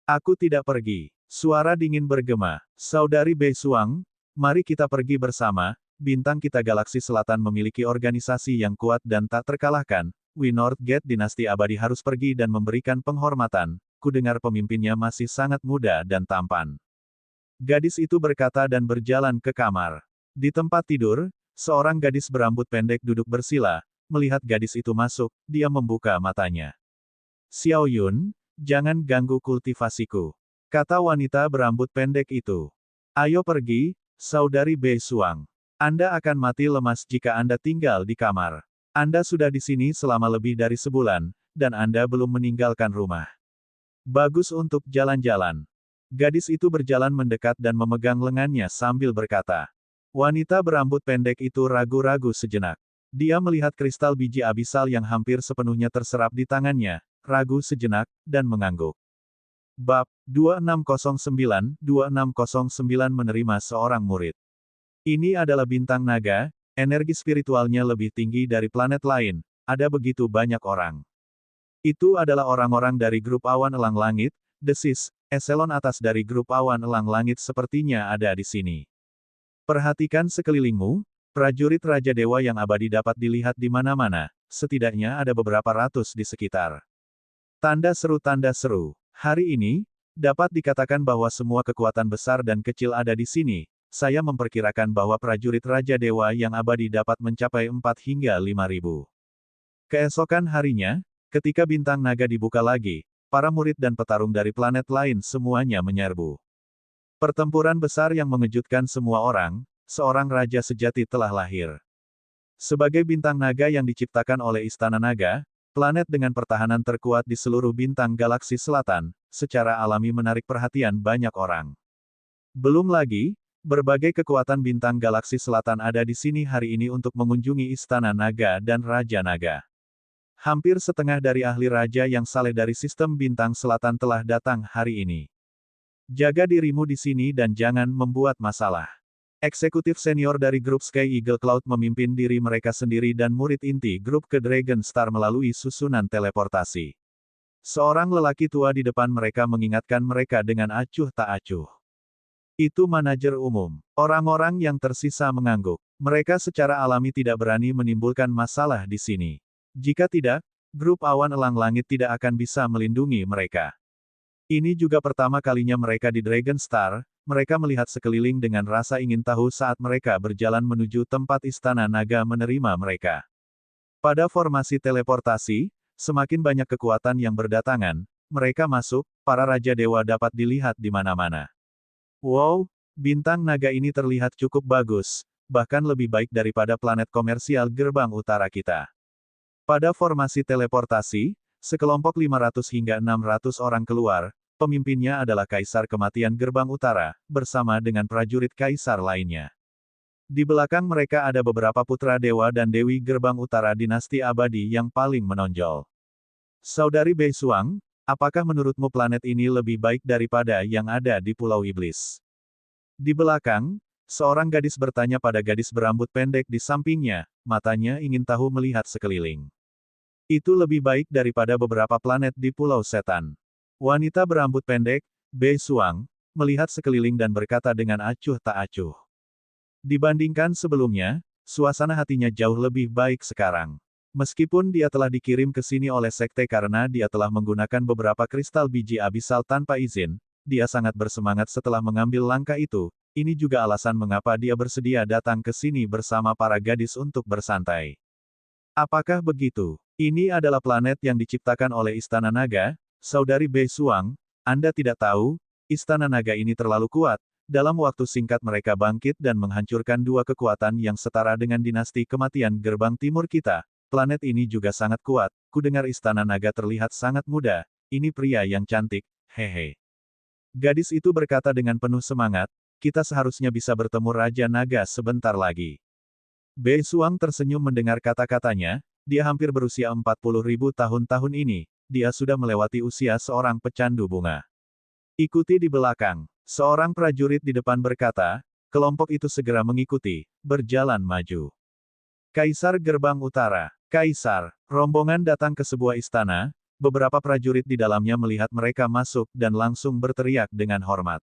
Aku tidak pergi. Suara dingin bergema. Saudari Bei Suang, mari kita pergi bersama. Bintang kita galaksi selatan memiliki organisasi yang kuat dan tak terkalahkan. We North Gate dinasti abadi harus pergi dan memberikan penghormatan. Kudengar pemimpinnya masih sangat muda dan tampan. Gadis itu berkata dan berjalan ke kamar. Di tempat tidur, seorang gadis berambut pendek duduk bersila. Melihat gadis itu masuk, dia membuka matanya. Xiao Yun, jangan ganggu kultivasiku, kata wanita berambut pendek itu. Ayo pergi, Saudari Bei Suang. Anda akan mati lemas jika Anda tinggal di kamar. Anda sudah di sini selama lebih dari sebulan, dan Anda belum meninggalkan rumah. Bagus untuk jalan-jalan. Gadis itu berjalan mendekat dan memegang lengannya sambil berkata. Wanita berambut pendek itu ragu-ragu sejenak. Dia melihat kristal biji abisal yang hampir sepenuhnya terserap di tangannya, ragu sejenak, dan mengangguk. Bab 2609 menerima seorang murid. Ini adalah Bintang Naga, energi spiritualnya lebih tinggi dari planet lain, ada begitu banyak orang. Itu adalah orang-orang dari grup awan elang langit, desis, eselon atas dari grup awan elang langit sepertinya ada di sini. Perhatikan sekelilingmu, prajurit Raja Dewa yang abadi dapat dilihat di mana-mana, setidaknya ada beberapa ratus di sekitar. Tanda seru, hari ini, dapat dikatakan bahwa semua kekuatan besar dan kecil ada di sini. Saya memperkirakan bahwa prajurit Raja Dewa yang abadi dapat mencapai 4 hingga 5.000. Keesokan harinya, ketika Bintang Naga dibuka lagi, para murid dan petarung dari planet lain semuanya menyerbu. Pertempuran besar yang mengejutkan semua orang, seorang raja sejati telah lahir. Sebagai Bintang Naga yang diciptakan oleh Istana Naga, planet dengan pertahanan terkuat di seluruh bintang galaksi selatan, secara alami menarik perhatian banyak orang. Belum lagi, berbagai kekuatan bintang galaksi selatan ada di sini hari ini untuk mengunjungi Istana Naga dan Raja Naga. Hampir setengah dari ahli raja yang saleh dari sistem bintang selatan telah datang hari ini. Jaga dirimu di sini dan jangan membuat masalah. Eksekutif senior dari grup Sky Eagle Cloud memimpin diri mereka sendiri dan murid inti grup ke Dragon Star melalui susunan teleportasi. Seorang lelaki tua di depan mereka mengingatkan mereka dengan acuh tak acuh. Itu manajer umum. Orang-orang yang tersisa mengangguk. Mereka secara alami tidak berani menimbulkan masalah di sini. Jika tidak, grup awan elang langit tidak akan bisa melindungi mereka. Ini juga pertama kalinya mereka di Dragon Star, mereka melihat sekeliling dengan rasa ingin tahu saat mereka berjalan menuju tempat Istana Naga menerima mereka. Pada formasi teleportasi, semakin banyak kekuatan yang berdatangan, mereka masuk, para Raja Dewa dapat dilihat di mana-mana. Wow, Bintang Naga ini terlihat cukup bagus, bahkan lebih baik daripada planet komersial gerbang utara kita. Pada formasi teleportasi, sekelompok 500 hingga 600 orang keluar, pemimpinnya adalah Kaisar Kematian Gerbang Utara, bersama dengan prajurit Kaisar lainnya. Di belakang mereka ada beberapa putra dewa dan dewi gerbang utara dinasti abadi yang paling menonjol. Saudari Beisuang, apakah menurutmu planet ini lebih baik daripada yang ada di Pulau Iblis? Di belakang, seorang gadis bertanya pada gadis berambut pendek di sampingnya, matanya ingin tahu melihat sekeliling. Itu lebih baik daripada beberapa planet di Pulau Setan. Wanita berambut pendek, Beisuang, melihat sekeliling dan berkata dengan acuh tak acuh. Dibandingkan sebelumnya, suasana hatinya jauh lebih baik sekarang. Meskipun dia telah dikirim ke sini oleh sekte karena dia telah menggunakan beberapa kristal biji abisal tanpa izin, dia sangat bersemangat setelah mengambil langkah itu. Ini juga alasan mengapa dia bersedia datang ke sini bersama para gadis untuk bersantai. Apakah begitu? Ini adalah planet yang diciptakan oleh Istana Naga, Saudari Beisuang. Anda tidak tahu, Istana Naga ini terlalu kuat. Dalam waktu singkat mereka bangkit dan menghancurkan dua kekuatan yang setara dengan dinasti kematian gerbang timur kita. Planet ini juga sangat kuat. Kudengar Istana Naga terlihat sangat muda. Ini pria yang cantik, hehe. Gadis itu berkata dengan penuh semangat, kita seharusnya bisa bertemu Raja Naga sebentar lagi. Beisuang tersenyum mendengar kata-katanya, dia hampir berusia 40.000 tahun ini, dia sudah melewati usia seorang pecandu bunga. Ikuti di belakang. Seorang prajurit di depan berkata, kelompok itu segera mengikuti, berjalan maju. Kaisar Gerbang Utara. Kaisar, rombongan datang ke sebuah istana, beberapa prajurit di dalamnya melihat mereka masuk dan langsung berteriak dengan hormat.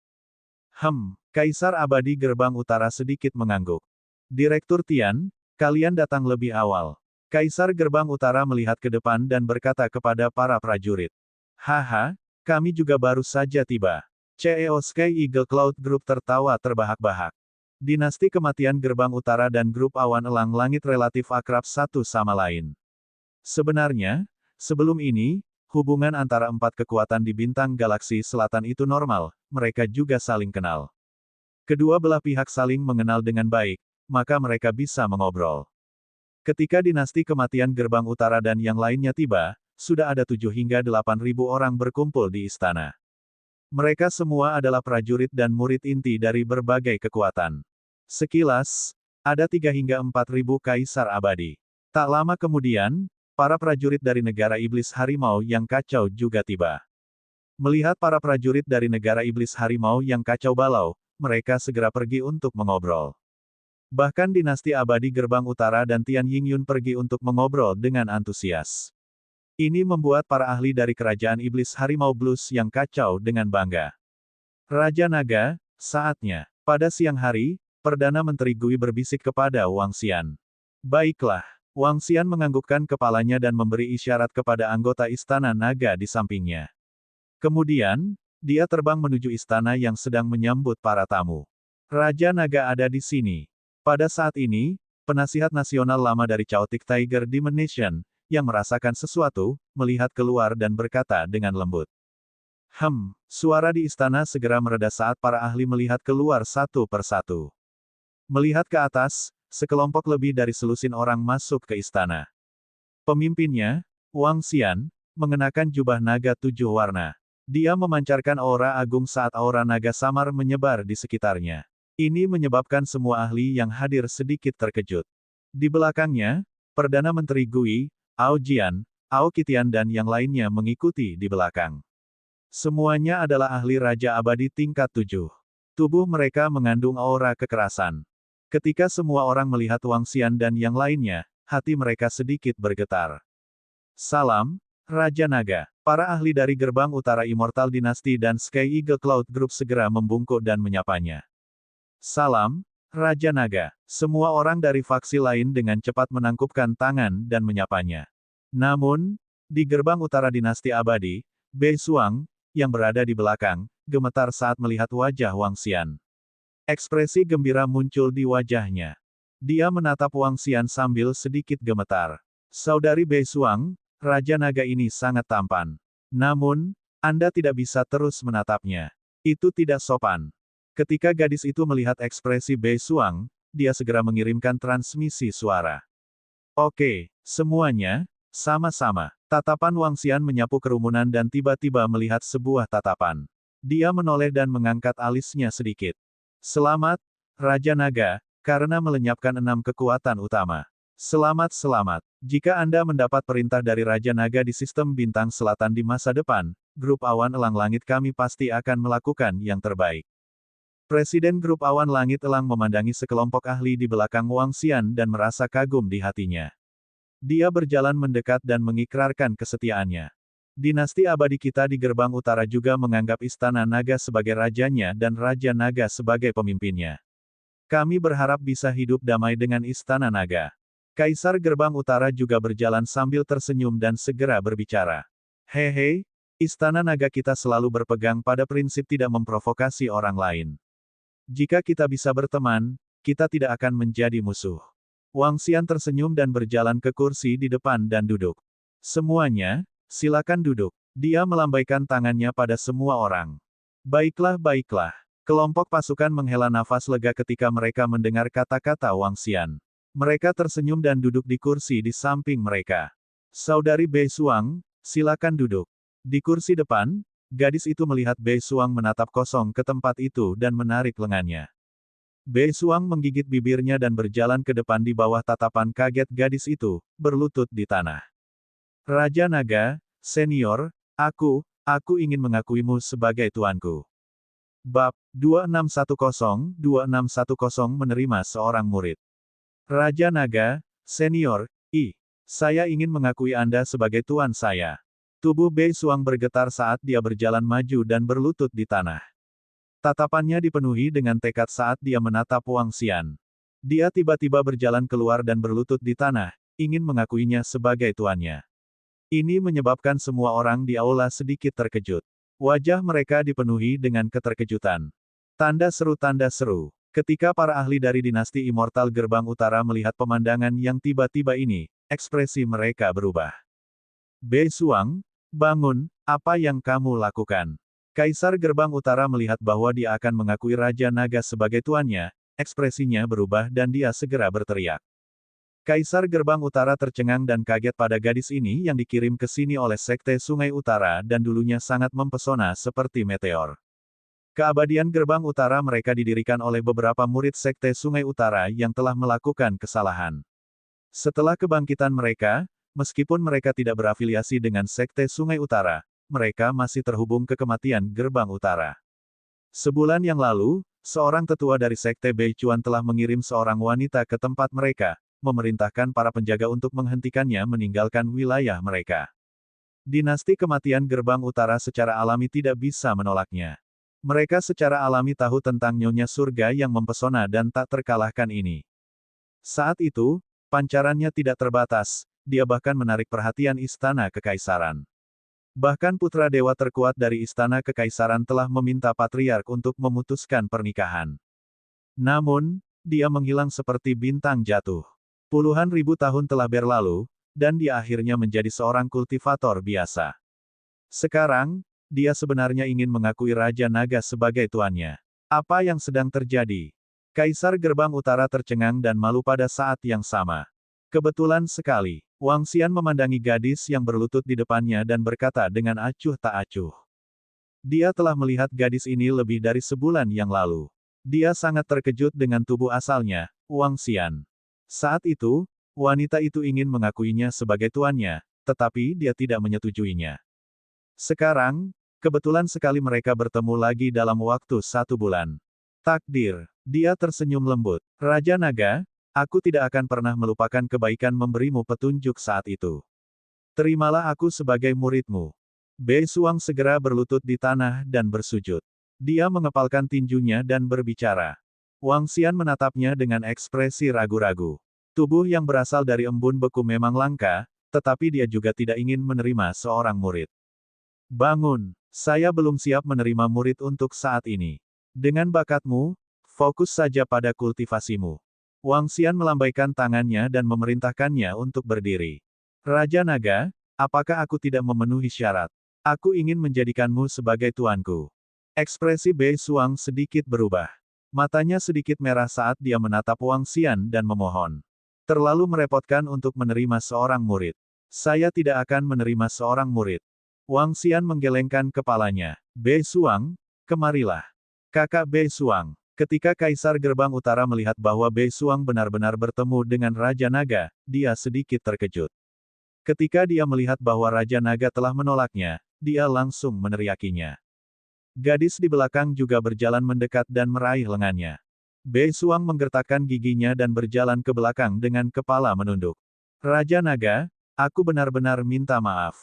Kaisar Abadi Gerbang Utara sedikit mengangguk. Direktur Tian, kalian datang lebih awal. Kaisar Gerbang Utara melihat ke depan dan berkata kepada para prajurit. Haha, kami juga baru saja tiba. CEO Sky Eagle Cloud Group tertawa terbahak-bahak. Dinasti Kematian Gerbang Utara dan Grup Awan Elang Langit relatif akrab satu sama lain. Sebenarnya, sebelum ini, hubungan antara empat kekuatan di bintang galaksi selatan itu normal, mereka juga saling kenal. Kedua belah pihak saling mengenal dengan baik, maka mereka bisa mengobrol. Ketika dinasti Kematian Gerbang Utara dan yang lainnya tiba, sudah ada 7 hingga 8.000 orang berkumpul di istana. Mereka semua adalah prajurit dan murid inti dari berbagai kekuatan. Sekilas, ada 3 hingga 4.000 kaisar abadi. Tak lama kemudian, para prajurit dari negara iblis harimau yang kacau juga tiba. Melihat para prajurit dari negara iblis harimau yang kacau balau, mereka segera pergi untuk mengobrol. Bahkan dinasti abadi Gerbang Utara dan Tian Yingyun pergi untuk mengobrol dengan antusias. Ini membuat para ahli dari kerajaan iblis harimau blues yang kacau dengan bangga. Raja Naga, saatnya. Pada siang hari, Perdana Menteri Gui berbisik kepada Wang Xian. Baiklah. Wang Xian menganggukkan kepalanya dan memberi isyarat kepada anggota Istana Naga di sampingnya. Kemudian, dia terbang menuju istana yang sedang menyambut para tamu. Raja Naga ada di sini. Pada saat ini, penasihat nasional lama dari Chaotic Tiger Dimension, yang merasakan sesuatu, melihat keluar dan berkata dengan lembut. Suara di istana segera mereda saat para ahli melihat keluar satu persatu. Melihat ke atas, sekelompok lebih dari selusin orang masuk ke istana. Pemimpinnya, Wang Xian, mengenakan jubah naga 7 warna. Dia memancarkan aura agung saat aura naga samar menyebar di sekitarnya. Ini menyebabkan semua ahli yang hadir sedikit terkejut. Di belakangnya, Perdana Menteri Gui, Ao Jian, Ao Qitian dan yang lainnya mengikuti di belakang. Semuanya adalah ahli Raja Abadi tingkat 7. Tubuh mereka mengandung aura kekerasan. Ketika semua orang melihat Wang Xian dan yang lainnya, hati mereka sedikit bergetar. Salam, Raja Naga. Para ahli dari Gerbang Utara Immortal Dynasty dan Sky Eagle Cloud Group segera membungkuk dan menyapanya. Salam, Raja Naga. Semua orang dari faksi lain dengan cepat menangkupkan tangan dan menyapanya. Namun, di Gerbang Utara Dinasti Abadi, Beisuang, yang berada di belakang, gemetar saat melihat wajah Wang Xian. Ekspresi gembira muncul di wajahnya. Dia menatap Wang Xian sambil sedikit gemetar. Saudari Beisuang, Raja Naga ini sangat tampan. Namun, Anda tidak bisa terus menatapnya. Itu tidak sopan. Ketika gadis itu melihat ekspresi Beisuang, dia segera mengirimkan transmisi suara. Oke, semuanya, sama-sama. Tatapan Wang Xian menyapu kerumunan dan tiba-tiba melihat sebuah tatapan. Dia menoleh dan mengangkat alisnya sedikit. Selamat, Raja Naga, karena melenyapkan 6 kekuatan utama. Selamat. Jika Anda mendapat perintah dari Raja Naga di sistem bintang selatan di masa depan, grup awan elang langit kami pasti akan melakukan yang terbaik. Presiden grup awan langit elang memandangi sekelompok ahli di belakang Wang Xian dan merasa kagum di hatinya. Dia berjalan mendekat dan mengikrarkan kesetiaannya. Dinasti abadi kita di gerbang utara juga menganggap Istana Naga sebagai rajanya dan Raja Naga sebagai pemimpinnya. Kami berharap bisa hidup damai dengan Istana Naga. Kaisar gerbang utara juga berjalan sambil tersenyum dan segera berbicara. Hehe, Istana Naga kita selalu berpegang pada prinsip tidak memprovokasi orang lain. Jika kita bisa berteman, kita tidak akan menjadi musuh. Wang Xian tersenyum dan berjalan ke kursi di depan dan duduk. Semuanya, silakan duduk. Dia melambaikan tangannya pada semua orang. Baiklah. Kelompok pasukan menghela nafas lega ketika mereka mendengar kata-kata Wang Xian. Mereka tersenyum dan duduk di kursi di samping mereka. Saudari Bei Suang, silakan duduk. Di kursi depan, gadis itu melihat Bei Suang menatap kosong ke tempat itu dan menarik lengannya. Bei Suang menggigit bibirnya dan berjalan ke depan di bawah tatapan kaget gadis itu, berlutut di tanah. Raja Naga, senior, aku ingin mengakuimu sebagai tuanku. Bab 2610 menerima seorang murid. Raja Naga, senior, saya ingin mengakui Anda sebagai tuan saya. Tubuh Bei Suang bergetar saat dia berjalan maju dan berlutut di tanah. Tatapannya dipenuhi dengan tekad saat dia menatap Wang Xian. Dia tiba-tiba berjalan keluar dan berlutut di tanah, ingin mengakuinya sebagai tuannya. Ini menyebabkan semua orang di aula sedikit terkejut. Wajah mereka dipenuhi dengan keterkejutan. Tanda seru. Ketika para ahli dari dinasti Immortal Gerbang Utara melihat pemandangan yang tiba-tiba ini, ekspresi mereka berubah. Bei Suang, bangun, apa yang kamu lakukan? Kaisar Gerbang Utara melihat bahwa dia akan mengakui Raja Naga sebagai tuannya, ekspresinya berubah dan dia segera berteriak. Kaisar Gerbang Utara tercengang dan kaget pada gadis ini yang dikirim ke sini oleh Sekte Sungai Utara dan dulunya sangat mempesona seperti meteor. Keabadian Gerbang Utara mereka didirikan oleh beberapa murid Sekte Sungai Utara yang telah melakukan kesalahan. Setelah kebangkitan mereka, meskipun mereka tidak berafiliasi dengan Sekte Sungai Utara, mereka masih terhubung ke kematian Gerbang Utara. Sebulan yang lalu, seorang tetua dari Sekte Beichuan telah mengirim seorang wanita ke tempat mereka, memerintahkan para penjaga untuk menghentikannya meninggalkan wilayah mereka. Dinasti kematian Gerbang Utara secara alami tidak bisa menolaknya. Mereka secara alami tahu tentang Nyonya Surga yang mempesona dan tak terkalahkan ini. Saat itu, pancarannya tidak terbatas, dia bahkan menarik perhatian Istana Kekaisaran. Bahkan putra dewa terkuat dari Istana Kekaisaran telah meminta Patriark untuk memutuskan pernikahan. Namun, dia menghilang seperti bintang jatuh. Puluhan ribu tahun telah berlalu, dan dia akhirnya menjadi seorang kultivator biasa. Sekarang, dia sebenarnya ingin mengakui Raja Naga sebagai tuannya. Apa yang sedang terjadi? Kaisar Gerbang Utara tercengang dan malu pada saat yang sama. Kebetulan sekali, Wang Xian memandangi gadis yang berlutut di depannya dan berkata dengan acuh tak acuh. Dia telah melihat gadis ini lebih dari sebulan yang lalu. Dia sangat terkejut dengan tubuh asalnya, Wang Xian. Saat itu, wanita itu ingin mengakuinya sebagai tuannya, tetapi dia tidak menyetujuinya. Sekarang, kebetulan sekali mereka bertemu lagi dalam waktu 1 bulan. Takdir, dia tersenyum lembut. Raja Naga, aku tidak akan pernah melupakan kebaikan memberimu petunjuk saat itu. Terimalah aku sebagai muridmu. Bei Suang segera berlutut di tanah dan bersujud. Dia mengepalkan tinjunya dan berbicara. Wang Xian menatapnya dengan ekspresi ragu-ragu. Tubuh yang berasal dari embun beku memang langka, tetapi dia juga tidak ingin menerima seorang murid. Bangun, saya belum siap menerima murid untuk saat ini. Dengan bakatmu, fokus saja pada kultivasimu. Wang Xian melambaikan tangannya dan memerintahkannya untuk berdiri. Raja Naga, apakah aku tidak memenuhi syarat? Aku ingin menjadikanmu sebagai tuanku. Ekspresi Bei Suang sedikit berubah. Matanya sedikit merah saat dia menatap Wang Xian dan memohon. Terlalu merepotkan untuk menerima seorang murid. Saya tidak akan menerima seorang murid. Wang Xian menggelengkan kepalanya. Bei Suang, kemarilah. Kakak Bei Suang. Ketika Kaisar Gerbang Utara melihat bahwa Bei Suang benar-benar bertemu dengan Raja Naga, dia sedikit terkejut. Ketika dia melihat bahwa Raja Naga telah menolaknya, dia langsung meneriakinya. Gadis di belakang juga berjalan mendekat dan meraih lengannya. Bei Suang menggertakkan giginya dan berjalan ke belakang dengan kepala menunduk. Raja Naga, aku benar-benar minta maaf.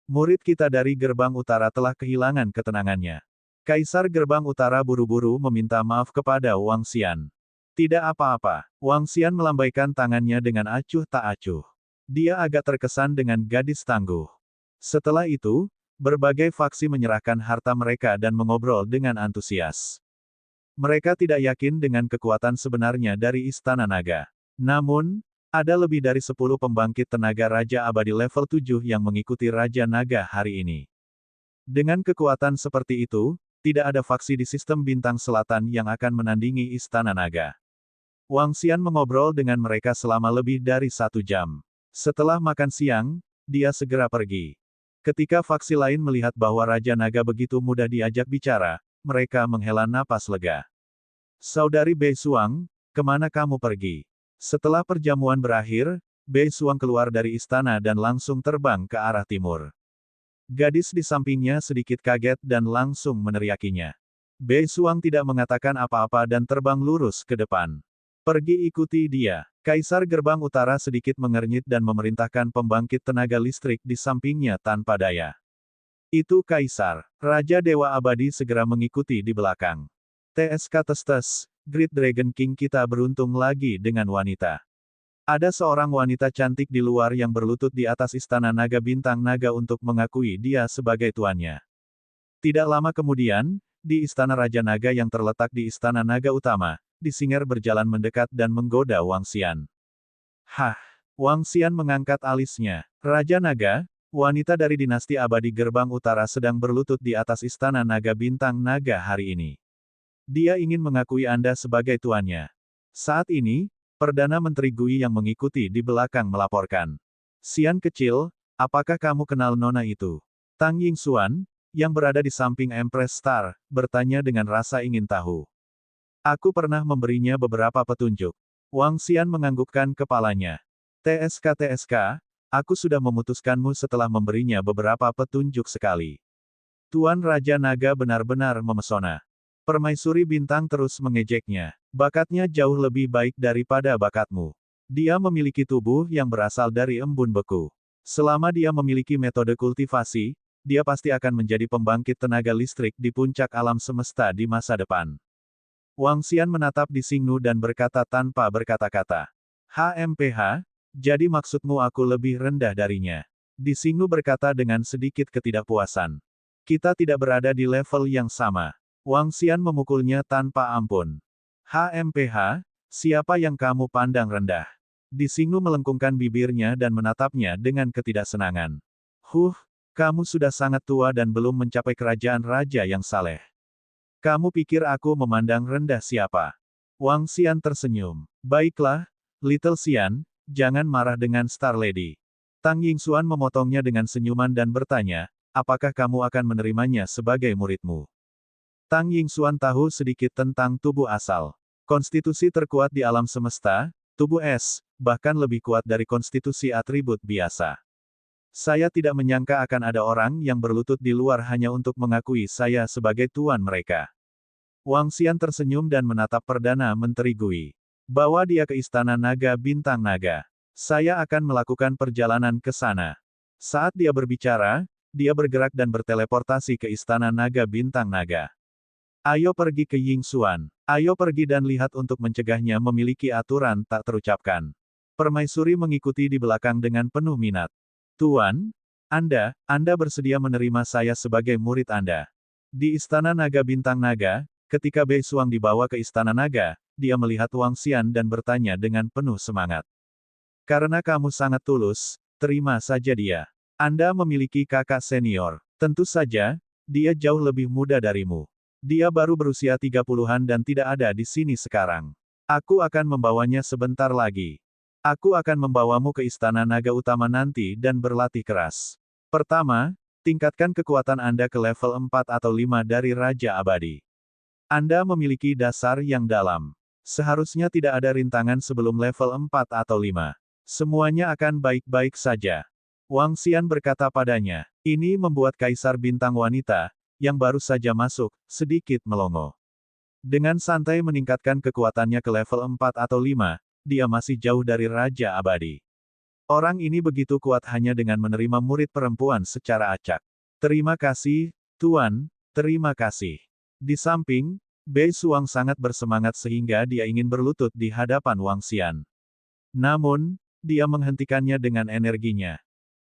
Murid kita dari Gerbang Utara telah kehilangan ketenangannya. Kaisar Gerbang Utara buru-buru meminta maaf kepada Wang Xian. Tidak apa-apa, Wang Xian melambaikan tangannya dengan acuh tak acuh. Dia agak terkesan dengan gadis tangguh. Setelah itu, berbagai faksi menyerahkan harta mereka dan mengobrol dengan antusias. Mereka tidak yakin dengan kekuatan sebenarnya dari Istana Naga. Namun, ada lebih dari 10 pembangkit tenaga Raja Abadi level 7 yang mengikuti Raja Naga hari ini. Dengan kekuatan seperti itu, tidak ada faksi di sistem bintang selatan yang akan menandingi Istana Naga. Wang Xian mengobrol dengan mereka selama lebih dari 1 jam. Setelah makan siang, dia segera pergi. Ketika faksi lain melihat bahwa Raja Naga begitu mudah diajak bicara, mereka menghela napas lega. Saudari Bei Suang, kemana kamu pergi? Setelah perjamuan berakhir, Bei Suang keluar dari istana dan langsung terbang ke arah timur. Gadis di sampingnya sedikit kaget dan langsung meneriakinya. Bei Suang tidak mengatakan apa-apa dan terbang lurus ke depan. Pergi ikuti dia. Kaisar Gerbang Utara sedikit mengernyit dan memerintahkan pembangkit tenaga listrik di sampingnya tanpa daya. Itu Kaisar. Raja Dewa Abadi segera mengikuti di belakang. TSK Testes, Great Dragon King kita beruntung lagi dengan wanita. Ada seorang wanita cantik di luar yang berlutut di atas istana naga bintang naga untuk mengakui dia sebagai tuannya. Tidak lama kemudian, di istana Raja Naga yang terletak di istana naga utama, Disinger berjalan mendekat dan menggoda Wang Xian. Hah! Wang Xian mengangkat alisnya. Raja Naga, wanita dari dinasti abadi Gerbang Utara sedang berlutut di atas istana naga bintang naga hari ini. Dia ingin mengakui Anda sebagai tuannya. Saat ini, Perdana Menteri Gui yang mengikuti di belakang melaporkan. Xian kecil, apakah kamu kenal nona itu? Tang Yingxuan, yang berada di samping Empress Star, bertanya dengan rasa ingin tahu. Aku pernah memberinya beberapa petunjuk. Wang Xian menganggukkan kepalanya. TSK, aku sudah memutuskanmu setelah memberinya beberapa petunjuk sekali. Tuan Raja Naga benar-benar memesona. Permaisuri Bintang terus mengejeknya. Bakatnya jauh lebih baik daripada bakatmu. Dia memiliki tubuh yang berasal dari embun beku. Selama dia memiliki metode kultivasi, dia pasti akan menjadi pembangkit tenaga listrik di puncak alam semesta di masa depan. Wang Xian menatap Dixingnu dan berkata tanpa berkata-kata. HMPH, jadi maksudmu aku lebih rendah darinya. Dixingnu berkata dengan sedikit ketidakpuasan. Kita tidak berada di level yang sama. Wang Xian memukulnya tanpa ampun. HMPH, siapa yang kamu pandang rendah? Dixingnu melengkungkan bibirnya dan menatapnya dengan ketidaksenangan. Kamu sudah sangat tua dan belum mencapai kerajaan raja yang saleh. Kamu pikir aku memandang rendah siapa? Wang Xian tersenyum. Baiklah, Little Xian, jangan marah dengan Star Lady. Tang Yingxuan memotongnya dengan senyuman dan bertanya, apakah kamu akan menerimanya sebagai muridmu? Tang Yingxuan tahu sedikit tentang tubuh asal. Konstitusi terkuat di alam semesta, tubuh es, bahkan lebih kuat dari konstitusi atribut biasa. Saya tidak menyangka akan ada orang yang berlutut di luar hanya untuk mengakui saya sebagai tuan mereka. Wang Xian tersenyum dan menatap Perdana Menteri Gui. Bawa dia ke Istana Naga Bintang Naga. Saya akan melakukan perjalanan ke sana. Saat dia berbicara, dia bergerak dan berteleportasi ke Istana Naga Bintang Naga. Ayo pergi ke Yingxuan. Ayo pergi dan lihat untuk mencegahnya memiliki aturan tak terucapkan. Permaisuri mengikuti di belakang dengan penuh minat. Tuan, Anda bersedia menerima saya sebagai murid Anda. Di Istana Naga Bintang Naga, ketika Bei Suang dibawa ke Istana Naga, dia melihat Wang Xian dan bertanya dengan penuh semangat. Karena kamu sangat tulus, terima saja dia. Anda memiliki kakak senior. Tentu saja, dia jauh lebih muda darimu. Dia baru berusia 30-an dan tidak ada di sini sekarang. Aku akan membawanya sebentar lagi. Aku akan membawamu ke Istana Naga Utama nanti dan berlatih keras. Pertama, tingkatkan kekuatan Anda ke level 4 atau 5 dari Raja Abadi. Anda memiliki dasar yang dalam. Seharusnya tidak ada rintangan sebelum level 4 atau 5. Semuanya akan baik-baik saja. Wang Xian berkata padanya. Ini membuat Kaisar Bintang Wanita, yang baru saja masuk, sedikit melongo. Dengan santai meningkatkan kekuatannya ke level 4 atau 5, dia masih jauh dari Raja Abadi. Orang ini begitu kuat hanya dengan menerima murid perempuan secara acak. Terima kasih, Tuan, terima kasih. Di samping, Bei Suang sangat bersemangat sehingga dia ingin berlutut di hadapan Wang Xian. Namun, dia menghentikannya dengan energinya.